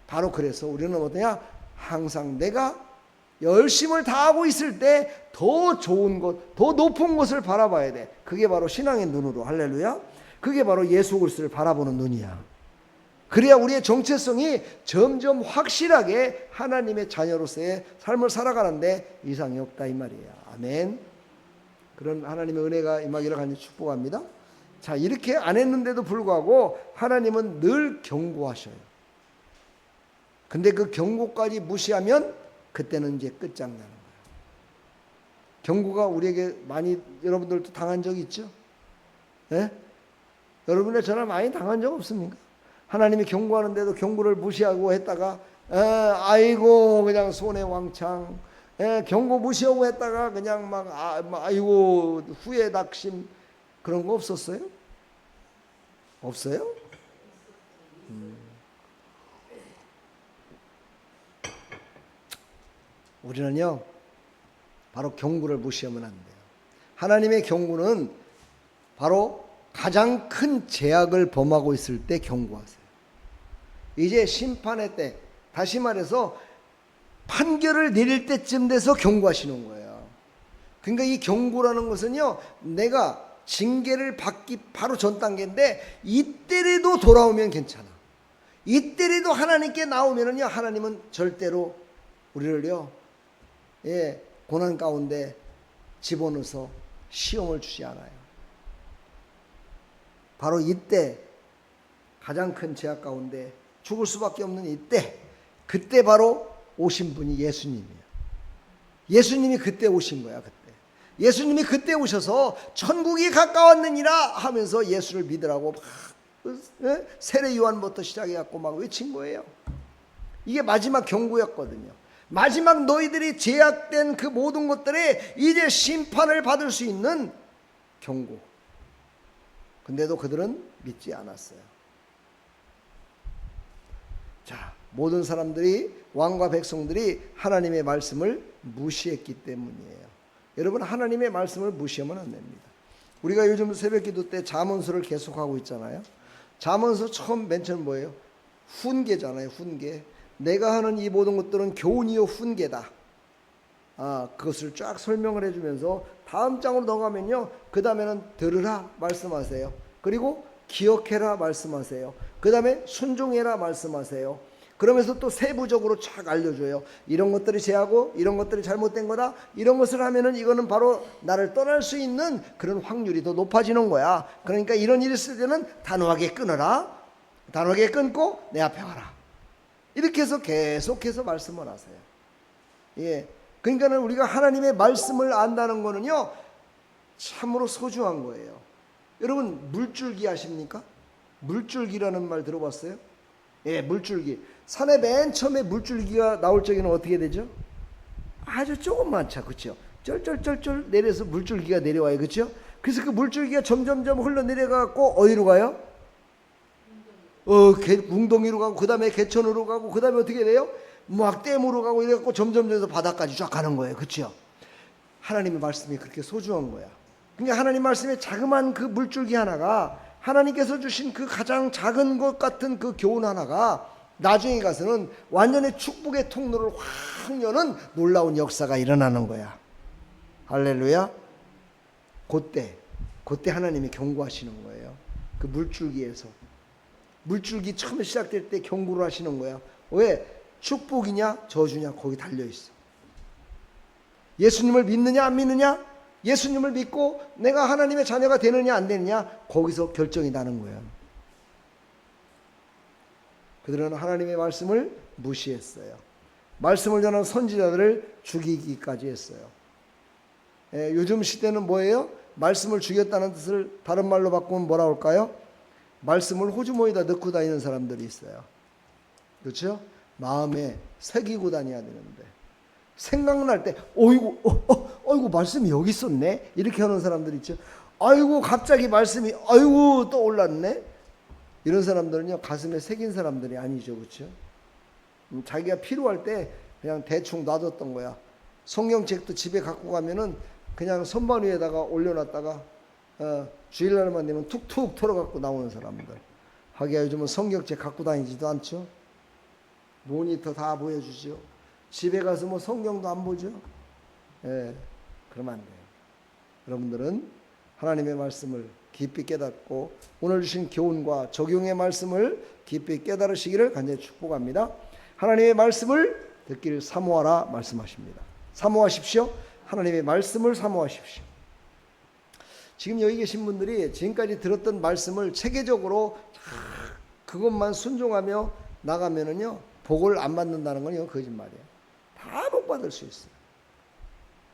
바로 그래서 우리는 뭐냐? 항상 내가 열심을 다하고 있을 때 더 좋은 것, 더 높은 것을 바라봐야 돼. 그게 바로 신앙의 눈으로. 할렐루야. 그게 바로 예수 그리스도를 바라보는 눈이야. 그래야 우리의 정체성이 점점 확실하게 하나님의 자녀로서의 삶을 살아가는데 이상이 없다 이 말이에요. 아멘. 그런 하나님의 은혜가 임하기를 간절히 축복합니다. 자, 이렇게 안 했는데도 불구하고 하나님은 늘 경고하셔요. 근데 그 경고까지 무시하면 그때는 이제 끝장나는 거예요. 경고가 우리에게 많이 여러분들도 당한 적 있죠? 예? 여러분의 저나 많이 당한 적 없습니까? 하나님이 경고하는데도 경고를 무시하고 했다가 아이고 그냥 손에 왕창 경고 무시하고 했다가 그냥 막 아이고 후회 낙심 그런 거 없었어요? 없어요? 우리는요 바로 경고를 무시하면 안 돼요. 하나님의 경고는 바로 가장 큰 죄악을 범하고 있을 때 경고하세요. 이제 심판의 때, 다시 말해서 판결을 내릴 때쯤 돼서 경고하시는 거예요. 그러니까 이 경고라는 것은요, 내가 징계를 받기 바로 전 단계인데 이때라도 돌아오면 괜찮아. 이때라도 하나님께 나오면은요, 하나님은 절대로 우리를요, 고난 가운데 집어넣어서 시험을 주지 않아요. 바로 이때 가장 큰 죄악 가운데 죽을 수밖에 없는 이때, 그때 바로 오신 분이 예수님이에요. 예수님이 그때 오신 거야. 그때 예수님이 그때 오셔서 천국이 가까웠느니라 하면서 예수를 믿으라고 막 세례 요한부터 시작해갖고 막 외친 거예요. 이게 마지막 경고였거든요. 마지막 너희들이 제약된 그 모든 것들에 이제 심판을 받을 수 있는 경고. 근데도 그들은 믿지 않았어요. 자, 모든 사람들이, 왕과 백성들이 하나님의 말씀을 무시했기 때문이에요. 여러분, 하나님의 말씀을 무시하면 안 됩니다. 우리가 요즘 새벽기도 때 잠언서를 계속하고 있잖아요. 잠언서 처음 맨 처음 뭐예요? 훈계잖아요. 훈계. 내가 하는 이 모든 것들은 교훈이요 훈계다. 그것을 쫙 설명을 해주면서 다음 장으로 넘어가면요, 그 다음에는 들으라 말씀하세요. 그리고 기억해라 말씀하세요. 그 다음에 순종해라 말씀하세요. 그러면서 또 세부적으로 쫙 알려줘요. 이런 것들이 죄하고 이런 것들이 잘못된 거다. 이런 것을 하면은 이거는 바로 나를 떠날 수 있는 그런 확률이 더 높아지는 거야. 그러니까 이런 일이 있을 때는 단호하게 끊어라. 단호하게 끊고 내 앞에 와라. 이렇게 해서 계속해서 말씀을 하세요. 예. 그러니까는 우리가 하나님의 말씀을 안다는 거는요, 참으로 소중한 거예요. 여러분, 물줄기 아십니까? 물줄기라는 말 들어봤어요? 예, 물줄기. 산에 맨 처음에 물줄기가 나올 적에는 어떻게 되죠? 아주 조금만 차, 그렇죠? 쩔쩔쩔쩔 내려서 물줄기가 내려와요, 그렇죠? 그래서 그 물줄기가 점점점 흘러내려가고 어디로 가요? 웅덩이로 가고, 그 다음에 개천으로 가고, 그 다음에 어떻게 돼요? 막 댐으로 가고 이래갖고 점점점에서 바다까지 쫙 가는 거예요. 그렇죠? 하나님의 말씀이 그렇게 소중한 거야. 그러니까 하나님 말씀의 자그마한 그 물줄기 하나가, 하나님께서 주신 그 가장 작은 것 같은 그 교훈 하나가 나중에 가서는 완전히 축복의 통로를 확 여는 놀라운 역사가 일어나는 거야. 할렐루야. 그때 하나님이 경고하시는 거예요. 그 물줄기에서. 물줄기 처음에 시작될 때 경고를 하시는 거야. 왜? 축복이냐 저주냐 거기 달려있어. 예수님을 믿느냐 안 믿느냐, 예수님을 믿고 내가 하나님의 자녀가 되느냐 안 되느냐, 거기서 결정이 나는 거예요. 그들은 하나님의 말씀을 무시했어요. 말씀을 전하는 선지자들을 죽이기까지 했어요. 요즘 시대는 뭐예요? 말씀을 죽였다는 뜻을 다른 말로 바꾸면 뭐라 할까요? 말씀을 호주머니에다 넣고 다니는 사람들이 있어요. 그렇죠? 마음에 새기고 다녀야 되는데 생각날 때 어이구 말씀이 여기 있었네 이렇게 하는 사람들 있죠. 아이고 갑자기 말씀이 아이고 또 올랐네. 이런 사람들은요 가슴에 새긴 사람들이 아니죠. 그렇죠? 자기가 필요할 때 그냥 대충 놔뒀던 거야. 성경책도 집에 갖고 가면은 그냥 선반 위에다가 올려놨다가 주일날만 되면 툭툭 털어갖고 나오는 사람들. 하기야 요즘은 성경책 갖고 다니지도 않죠. 모니터 다 보여주죠. 집에 가서 뭐 성경도 안 보죠. 그러면 안 돼요. 여러분들은 하나님의 말씀을 깊이 깨닫고 오늘 주신 교훈과 적용의 말씀을 깊이 깨달으시기를 간절히 축복합니다. 하나님의 말씀을 듣기를 사모하라 말씀하십니다. 사모하십시오. 하나님의 말씀을 사모하십시오. 지금 여기 계신 분들이 지금까지 들었던 말씀을 체계적으로 그것만 순종하며 나가면은요 복을 안 받는다는 건 이거 거짓말이에요. 다 복 받을 수 있어요.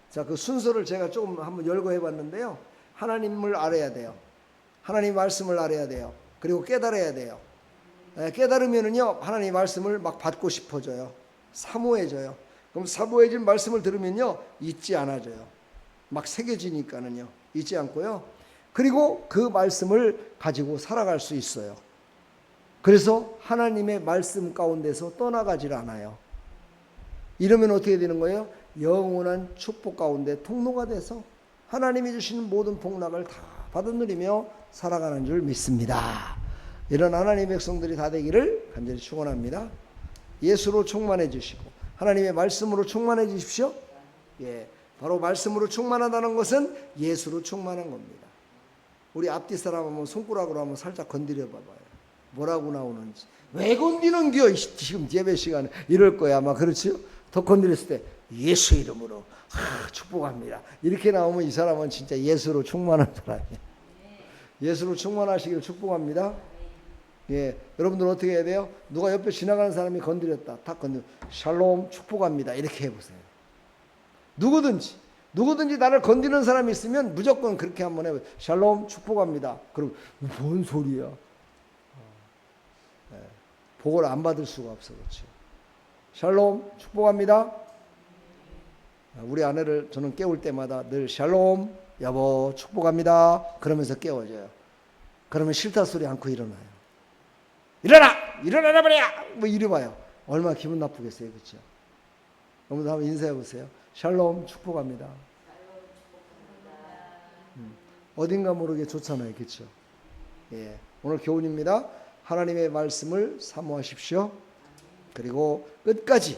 자, 그 순서를 제가 조금 한번 열거 해봤는데요. 하나님을 알아야 돼요. 하나님 말씀을 알아야 돼요. 그리고 깨달아야 돼요. 깨달으면은요 하나님 말씀을 막 받고 싶어져요. 사모해져요. 그럼 사모해진 말씀을 들으면요 잊지 않아져요. 막 새겨지니까는요 잊지 않고요. 그리고 그 말씀을 가지고 살아갈 수 있어요. 그래서 하나님의 말씀 가운데서 떠나가질 않아요. 이러면 어떻게 되는 거예요? 영원한 축복 가운데 통로가 돼서 하나님이 주시는 모든 복락을 다 받아 누리며 살아가는 줄 믿습니다. 이런 하나님의 백성들이 다 되기를 간절히 축원합니다. 예수로 충만해 주시고 하나님의 말씀으로 충만해 주십시오. 예, 바로 말씀으로 충만하다는 것은 예수로 충만한 겁니다. 우리 앞뒤 사람 한번 손가락으로 한번 살짝 건드려 봐봐요. 뭐라고 나오는지. 왜 건드는겨 지금 예배 시간에 이럴 거야 아마. 그렇지요? 더 건드렸을 때 예수 이름으로 축복합니다. 이렇게 나오면 이 사람은 진짜 예수로 충만한 사람이에요. 예수로 충만하시길 축복합니다. 예, 여러분들 어떻게 해야 돼요? 누가 옆에 지나가는 사람이 건드렸다. 탁 건드려. 샬롬 축복합니다. 이렇게 해보세요. 누구든지 나를 건드리는 사람이 있으면 무조건 그렇게 한번 해보세요. 샬롬 축복합니다. 그럼 뭔 소리야? 복을 안 받을 수가 없어. 그렇죠? 샬롬 축복합니다. 우리 아내를 저는 깨울 때마다 늘 샬롬 여보 축복합니다 그러면서 깨워줘요. 그러면 싫다 소리 않고 일어나요. 일어나라 말이야 뭐 이래봐요. 얼마나 기분 나쁘겠어요. 그렇죠? 여러분들 한번 인사해 보세요. 샬롬 축복합니다. 어딘가 모르게 좋잖아요. 그렇죠? 예, 오늘 교훈입니다. 하나님의 말씀을 사모하십시오. 그리고 끝까지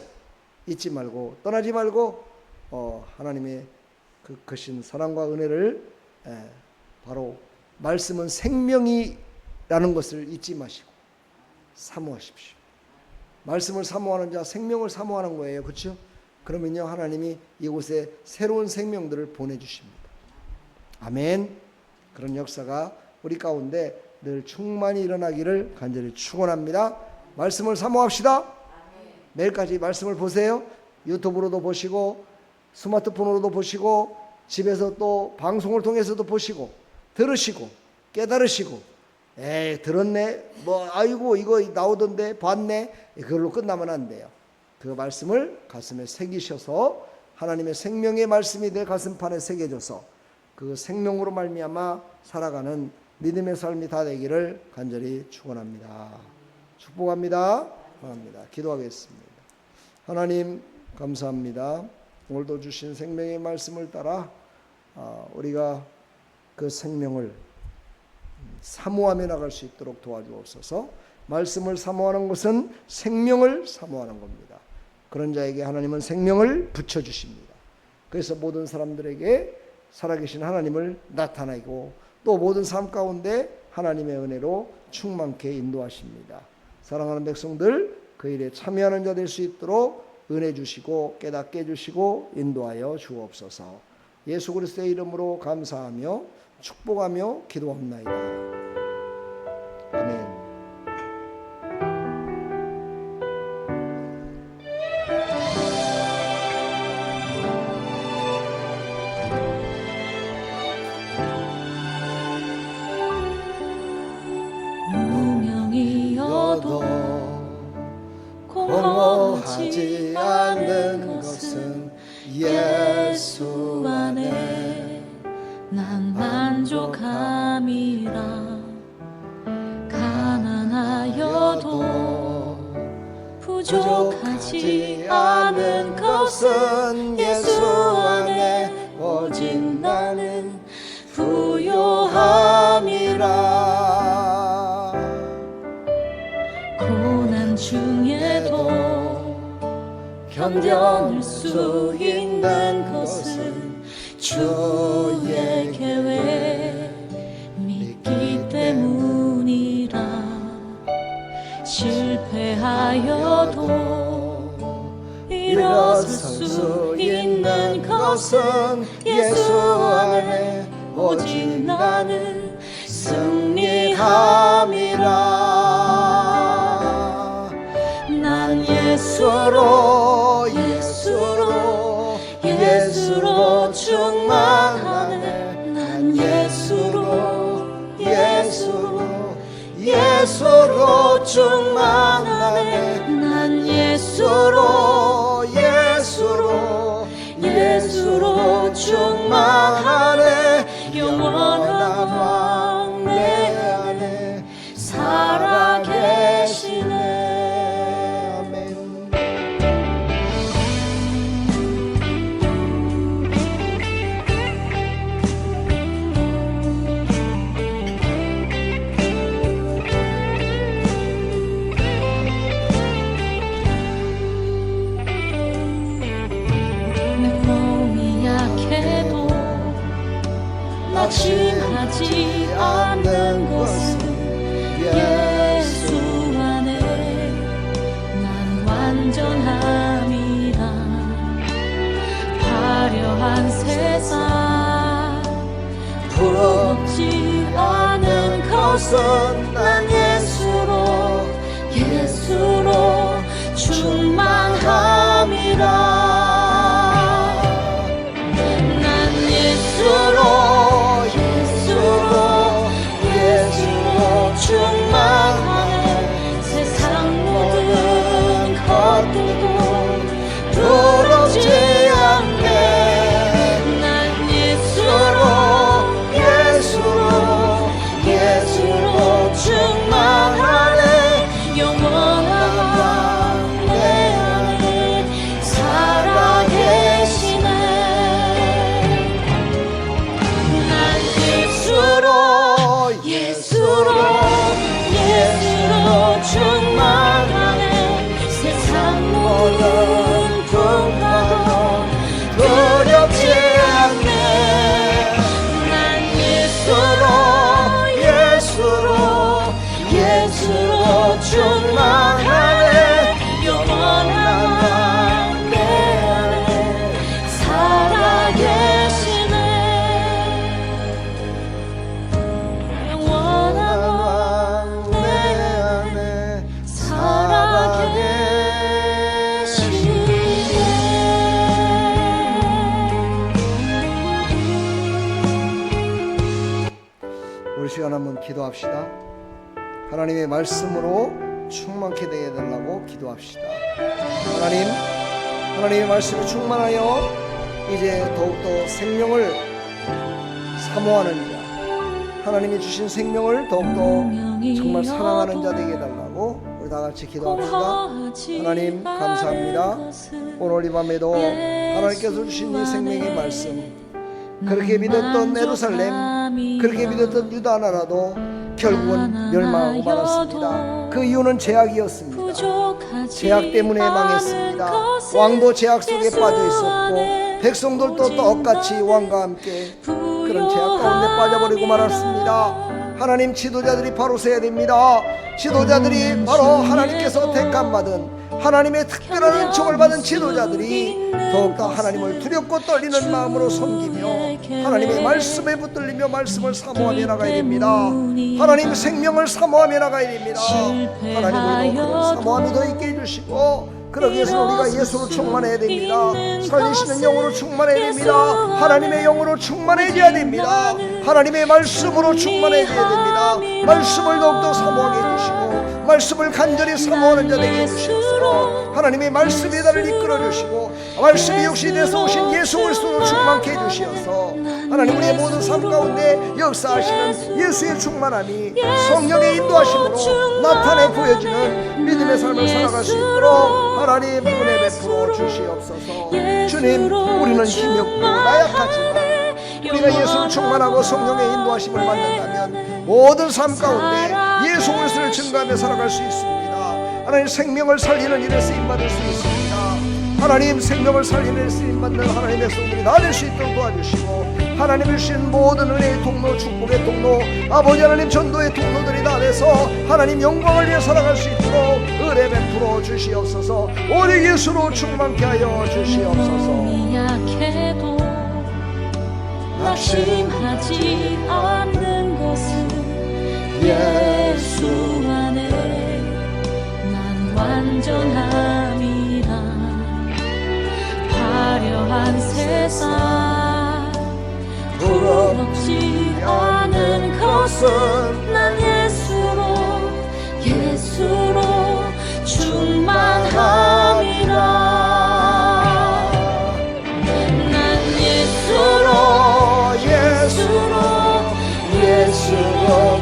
잊지 말고 떠나지 말고 하나님의 그 크신 사랑과 은혜를 바로 말씀은 생명이라는 것을 잊지 마시고 사모하십시오. 말씀을 사모하는 자 생명을 사모하는 거예요. 그렇죠? 그러면요 하나님이 이곳에 새로운 생명들을 보내주십니다. 아멘. 그런 역사가 우리 가운데 늘 충만히 일어나기를 간절히 축원합니다. 말씀을 사모합시다. 매일까지 말씀을 보세요. 유튜브로도 보시고 스마트폰으로도 보시고 집에서 또 방송을 통해서도 보시고 들으시고 깨달으시고 들었네 뭐 아이고 이거 나오던데 봤네 그걸로 끝나면 안 돼요. 그 말씀을 가슴에 새기셔서 하나님의 생명의 말씀이 내 가슴판에 새겨져서 그 생명으로 말미암아 살아가는 믿음의 삶이 다 되기를 간절히 축원합니다. 축복합니다. 축복합니다. 기도하겠습니다. 하나님 감사합니다. 오늘도 주신 생명의 말씀을 따라 우리가 그 생명을 사모하며 나갈 수 있도록 도와주옵소서. 말씀을 사모하는 것은 생명을 사모하는 겁니다. 그런 자에게 하나님은 생명을 붙여주십니다. 그래서 모든 사람들에게 살아계신 하나님을 나타내고 또 모든 삶 가운데 하나님의 은혜로 충만케 인도하십니다. 사랑하는 백성들 그 일에 참여하는 자 될 수 있도록 은혜 주시고 깨닫게 해주시고 인도하여 주옵소서. 예수 그리스도의 이름으로 감사하며 축복하며 기도합나이다. 아멘. 무명이어도 공허하지 않은 것은 예수 안에 난 만족함이라. 가난하여도 부족하지 않은 것은 예수 안에 오직 나는 부요함이라. 고난 중에도 견뎌낼 수 있는 것은 주의 계획 믿기 때문이라. 실패하여도 일어설 수 있는 것은 예수 안에 오직 나는 승리함이라. 난 예수로 예수로 충만하네. 난 예수로 충만하네. 난 예수로 충만하네. 영원한 왕 내 안에 살아계시네. 아멘. 내 몸이 약해도 낙심하지 않는 것은 예수 안에 난 완전함이라. 화려한 세상 부럽지 않은 것은 난 예수로 충만함이라. 난 예수로 충만하네. 세상 모든 것들도 부럽지 않네. 난 예수로 충만하네. 영원한 왕 내 안에 살아계시네. 난 예수로 충만하네. 세상 모든 풍파도 두렵지 않네. 난 예수로 충만하네. 영원한 왕 내 안에 살아계시네. 영원한 왕 내 안에 살아계시네. 우리 시간 한번 기도합시다. 하나님의 말씀으로 충만케 되게 해달라고 기도합시다. 하나님의 말씀이 충만하여 이제 더욱더 생명을 사모하는 자, 하나님이 주신 생명을 더욱더 정말 사랑하는 자 되게 해달라고 우리 다 같이 기도합시다. 하나님 감사합니다. 오늘 이 밤에도 하나님께서 주신 이 생명의 말씀, 그렇게 믿었던 예루살렘, 그렇게 믿었던 유다 나라도 결국은 멸망하고 말았습니다. 그 이유는 제약이었습니다. 제약 때문에 망했습니다. 왕도 제약 속에 빠져 있었고 백성들도 똑같이 왕과 함께 그런 제약 가운데 빠져버리고 말았습니다. 하나님, 지도자들이 바로 서야 됩니다. 지도자들이 바로 하나님께서 택함받은 하나님의 특별한 은총을 받은 지도자들이 더욱더 하나님을 두렵고 떨리는 마음으로 섬기며 하나님의 말씀에 붙들리며 말씀을 사모하며 나가야 됩니다. 하나님 생명을 사모하며 나가야 됩니다. 하나님 우리도 그런 사모함이 더 있게 해주시고 그러기 위해서 우리가 예수로 충만해야 됩니다. 살리시는 영으로 충만해야 됩니다. 하나님의 영으로 충만해져야 됩니다. 하나님의 말씀으로 충만해져야 됩니다. 말씀을 더욱더 사모하게 해주시고 말씀을 간절히 사모하는 자 되게 해주셔서 하나님의 말씀이 나를 이끌어주시고 말씀이 육신이 돼서 오신 예수 그리스도로 충만케 해주시어서 하나님 우리의 모든 삶 가운데 역사하시는 예수의 충만함이 성령의 인도하심으로 나타내 보여지는 믿음의 삶을 살아갈 수 있도록 하나님 은혜 베풀어 주시옵소서. 주님, 우리는 힘이 없고 나약하지만 우리가 예수를 충만하고 성령의 인도하심을 받는다면 모든 삶 가운데 예수 그리스도를 증거하며 살아갈 수 있습니다. 하나님 생명을 살리는 일에 쓰임받을 수 있습니다. 하나님 생명을 살리는 일에 쓰임받는 하나님의 백성들이 다 될 수 있도록 도와주시고 하나님이 주신 모든 은혜의 통로, 축복의 통로, 아버지 하나님 전도의 통로들이 다 돼서 하나님 영광을 위해 살아갈 수 있도록 은혜 베풀어 주시옵소서. 오직 예수로 충만케 하여 주시옵소서. 낙심하지 않는 것은 예수 안에 난 완전함이라. 화려한 세상 부럽지 않은 것은 난 예수로 충만함이라. 난 예수로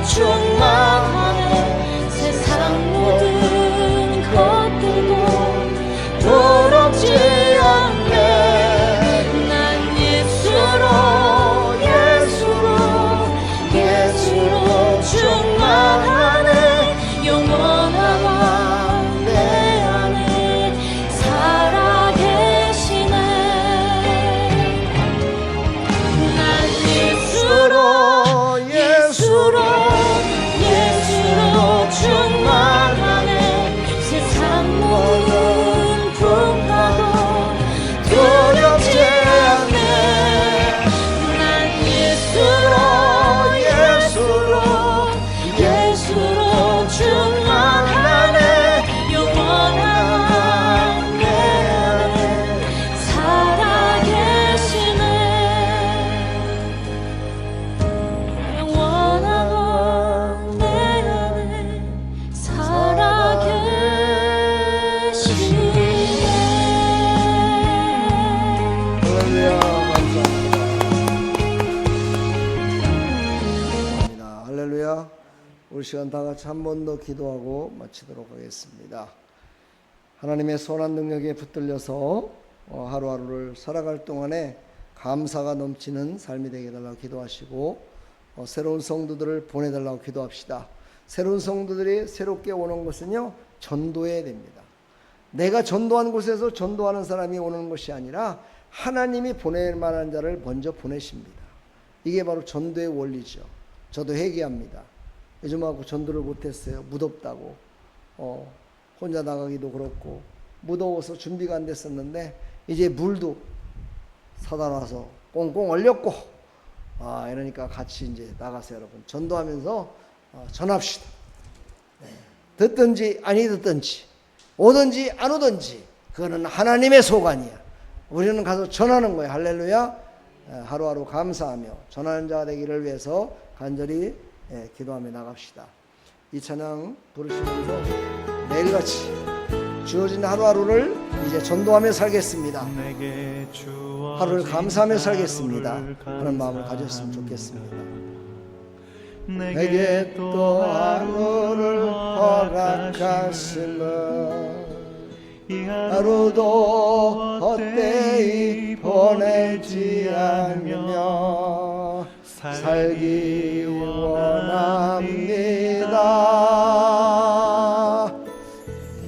충만하네. 세상 모든 것들도 부럽지 않네. 난 예수로 충만하네. 영원한 왕 내 안에 살아계시네. 난 예수로 충만하네. 세상 모든 풍파도 두렵지 않네. 난 예수로 충만하네. 영원한 왕 내 안에 살아계시네. 영원한 왕 내 안에 살아계시네. 할렐루야. 감사합니다. 할렐루야. 우리 시간 다 같이 한 번 더 기도하고 마치도록 하겠습니다. 하나님의 선한 능력에 붙들려서 하루하루를 살아갈 동안에 감사가 넘치는 삶이 되게 해달라고 기도하시고, 새로운 성도들을 보내달라고 기도합시다. 새로운 성도들이 새롭게 오는 것은요, 전도해야 됩니다. 내가 전도한 곳에서 전도하는 사람이 오는 것이 아니라 하나님이 보낼 만한 자를 먼저 보내십니다. 이게 바로 전도의 원리죠. 저도 회개합니다. 요즘하고 전도를 못했어요. 무덥다고. 혼자 나가기도 그렇고 무더워서 준비가 안 됐었는데 이제 물도 사다 놔서 꽁꽁 얼렸고, 이러니까 같이 이제 나가서 여러분 전도하면서 전합시다. 듣든지 아니 듣든지 오든지 안 오든지 그거는 하나님의 소관이야. 우리는 가서 전하는 거야. 할렐루야. 하루하루 감사하며 전하는 자가 되기를 위해서 간절히 기도하며 나갑시다. 이 찬양 부르시면서 매일같이 주어진 하루하루를 이제 전도하며 살겠습니다. 하루를 감사하며 살겠습니다 하는 마음을 가졌으면 좋겠습니다. 내게 또 하루를 허락하시면 하루도 헛되이 보내지 않으며 살기 원합니다.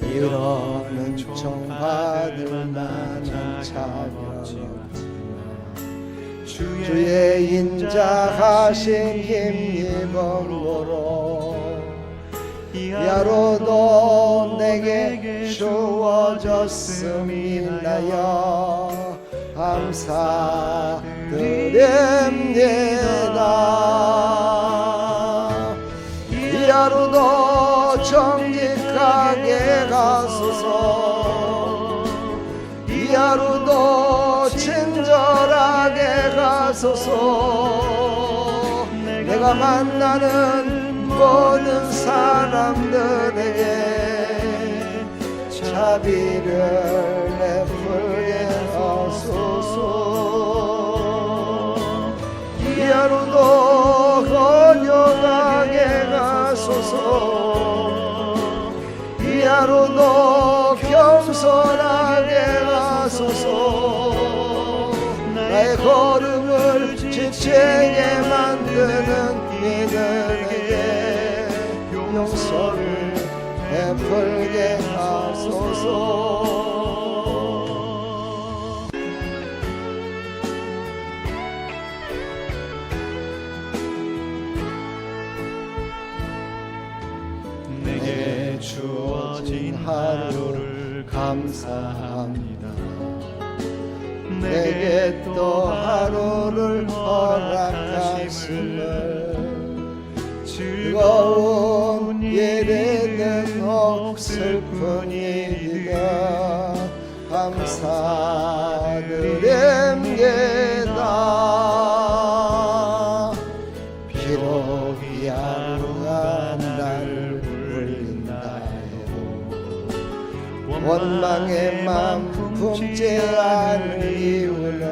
이런 은총 받을 만한 자격 없지만 주의 인자하신 힘입음으로 야로도 내게 주어졌음이나여 감사드립니다. 이 하루도 정직하게 가소서. 이 하루도 친절하게 가소서. 내가 만나는 모든 사람들에게 자비를 베풀게 하소서. 이 하루도 건강하게 가소서. 이 하루도 겸손하게 가소서. 나의 걸음을 지체게 만드는 이들에게 용서를 베풀게 하소서. 내게 주어진 하루를 감사합니다. 내게 또 하루를 허락하심을 즐거운 예배는 없을뿐이니라 감사드립니다. 비록 이 하루가 나를 울린다요 원망의 맘 품지 않을 이유는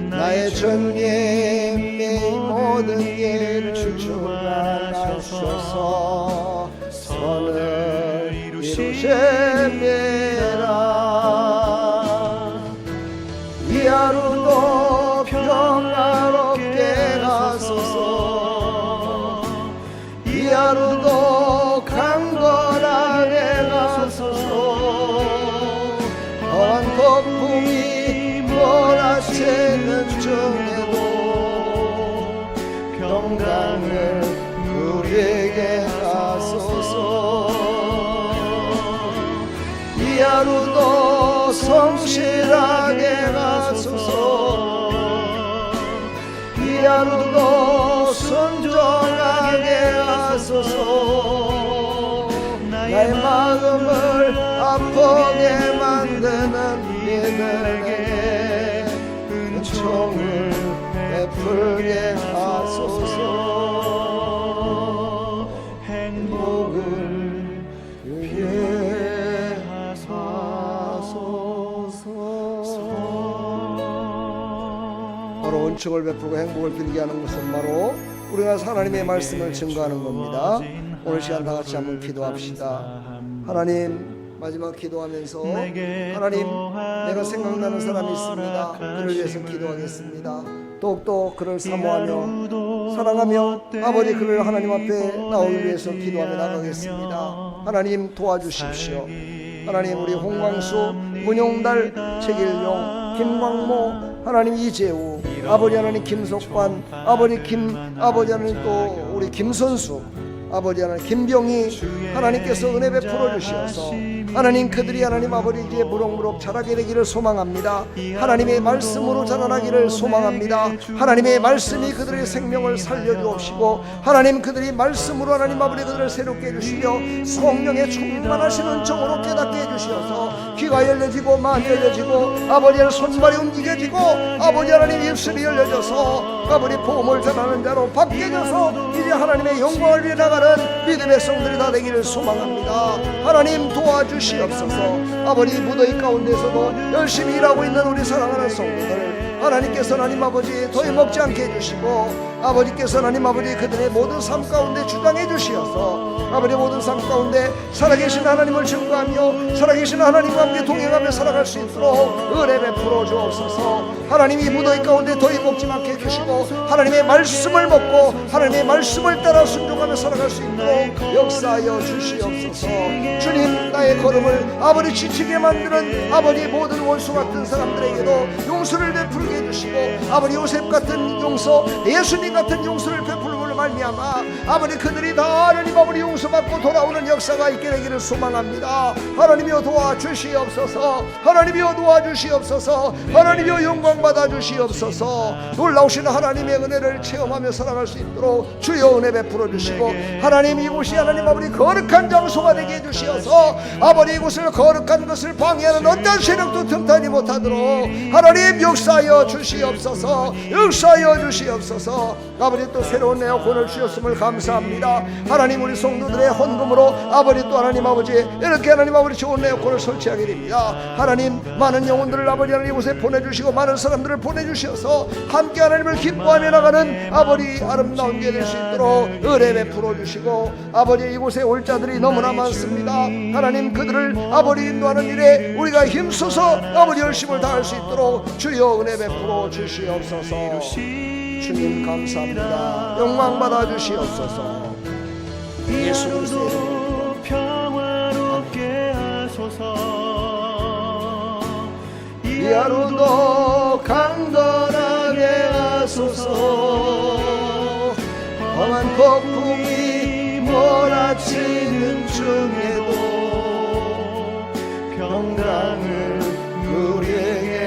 나의 주님 이 모든 일을 주관하셔서 선을 이루심이라. 이 하루도 평화롭게 가소서. 이 하루도 강건하게 가소서. 험한 폭풍이 몰아치는 중에도 평강을 우리에게 가소서. 이 하루도 성실하게 가소서. 이 하루도 순종하게 가소서. 나의 마음을 아프게 만드는 이들에게 은총을 베풀게 하소서. 행복을 그게 하소서. 바로 은총을 베풀고 행복을 빌게 하는 것은 바로 우리가 하나님의 말씀을 증거하는 겁니다. 오늘 시간 다 같이 한번 기도합시다. 하나님, 마지막 기도하면서 하나님, 내가 생각나는 사람이 있습니다. 그를 위해서 기도하겠습니다. 더욱더 그를 사모하며 사랑하며 아버지 그를 하나님 앞에 나오기 위해서 기도하며 나가겠습니다. 하나님 도와주십시오. 하나님, 우리 홍광수, 문용달, 최길용, 김광모, 하나님 이재우, 아버지 하나님 김석관, 아버지 하나님 또 우리 김선수, 아버지 하나님 김병희, 하나님께서 은혜 베풀어 주시어서 하나님 그들이 하나님 아버지 이제 무럭무럭 자라게 되기를 소망합니다. 하나님의 말씀으로 자라나기를 소망합니다. 하나님의 말씀이 그들의 생명을 살려주옵시고 하나님 그들이 말씀으로 하나님 아버지 그들을 새롭게 해주시며 성령의 충만하신 은총으로 깨닫게 해주시어서 귀가 열려지고 마음이 열려지고 아버지의 손발이 움직여지고 아버지 하나님 입술이 열려져서 아버지 복음을 전하는 자로 바뀌어져서 이제 하나님의 영광을 위해 나가는 믿음의 성들이 다 되기를 소망합니다. 하나님 도와주시옵소서. 아버지 무더위 가운데서도 열심히 일하고 있는 우리 사랑하는 성도들 하나님께서 하나님 아버지 더위 먹지 않게 해주시고 아버지께서 하나님 아버지 그들의 모든 삶 가운데 주장해 주시어서 아버지 모든 삶 가운데 살아계신 하나님을 증거하며 살아계신 하나님과 함께 동행하며 살아갈 수 있도록 은혜 베풀어 주옵소서. 하나님이 무더위 가운데 더위 먹지 않게 해주시고 하나님의 말씀을 먹고 하나님의 말씀을 따라 순종하며 살아갈 수 있도록 역사하여 주시옵소서. 주님, 나의 걸음을 아버지 지치게 만드는 아버지 모든 원수 같은 사람들에게도 용서를 베풀게 해주시고 아버지 요셉 같은 용서, 예수님 같은 용서를 베풀므로 말미암아 아버지 그들이 다 하나님 아버지 용서받고 돌아오는 역사가 있게 되기를 소망합니다. 하나님이여 도와주시옵소서. 하나님이여 도와주시옵소서. 하나님이여 영광 받아주시옵소서. 놀라우신 하나님의 은혜를 체험하며 살아갈 수 있도록 주여 은혜 베풀어 주시고 하나님 이곳이 하나님 아버지 거룩한 장소가 되게 해주시어서 아버지 이곳을 거룩한 것을 방해하는 어떤 세력도 틈타지 못하도록 하나님 역사하여 주시옵소서. 역사하여 주시옵소서. 아버지 또 새로운 에어컨을 주셨음을 감사합니다. 하나님 우리 성도들의 헌금으로 아버지 또 하나님 아버지 이렇게 하나님 아버지 좋은 에어컨을 설치하게 됩니다. 하나님 많은 영혼들을 아버지 하나님 이곳에 보내주시고 많은 사람들을 보내주셔서 함께 하나님을 기뻐하며 나가는 아버지 아름다운 게 될 수 있도록 은혜 베풀어 주시고 아버지 이곳에 올 자들이 너무나 많습니다. 하나님 그들을 아버지 인도하는 일에 우리가 힘써서 아버지 열심을 다할 수 있도록 주여 은혜 베풀어 주시옵소서. 주님 감사합니다. 영광 받아 주시옵소서. 예수 그리스도의 이름으로 평화롭게 하소서. 이 하루도 강건하게 하소서. 험한 폭풍이 몰아치는 중에도 평강을 우리에게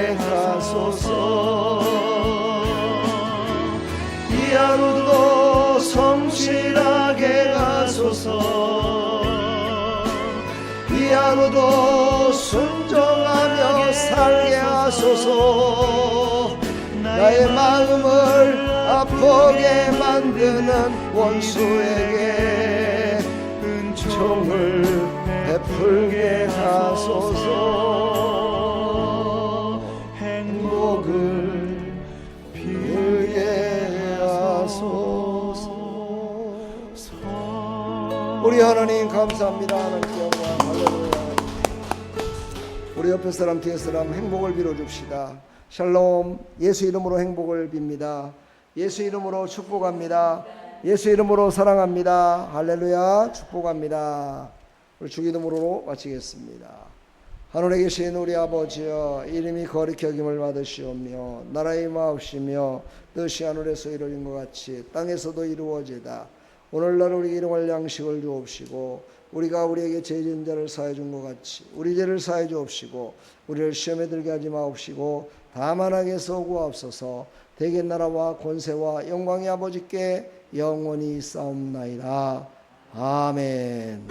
이 하루도 순종하며 살게 하소서. 나의 마음을 아프게 만드는 원수에게 은총을 베풀게 하소서. 행복을 빌게 하소서. 우리 하나님 감사합니다. 하나님께 영광. 할렐루야. 우리 옆에 사람 뒤에 사람 행복을 빌어줍시다. 샬롬. 예수 이름으로 행복을 빕니다. 예수 이름으로 축복합니다. 예수 이름으로 사랑합니다. 할렐루야. 축복합니다. 우리 주 이름으로 마치겠습니다. 하늘에 계신 우리 아버지여, 이름이 거룩히 여김을 받으시오며 나라의 마옵시며 뜻이 하늘에서 이루어진 것 같이 땅에서도 이루어지다. 오늘날 우리 일용할 양식을 주옵시고 우리가 우리에게 죄진 자를 사해 준 것 같이 우리 죄를 사해 주옵시고 우리를 시험에 들게 하지 마옵시고 다만 악에서 구하옵소서. 대개 나라와 권세와 영광이 아버지께 영원히 싸움나이다. 아멘.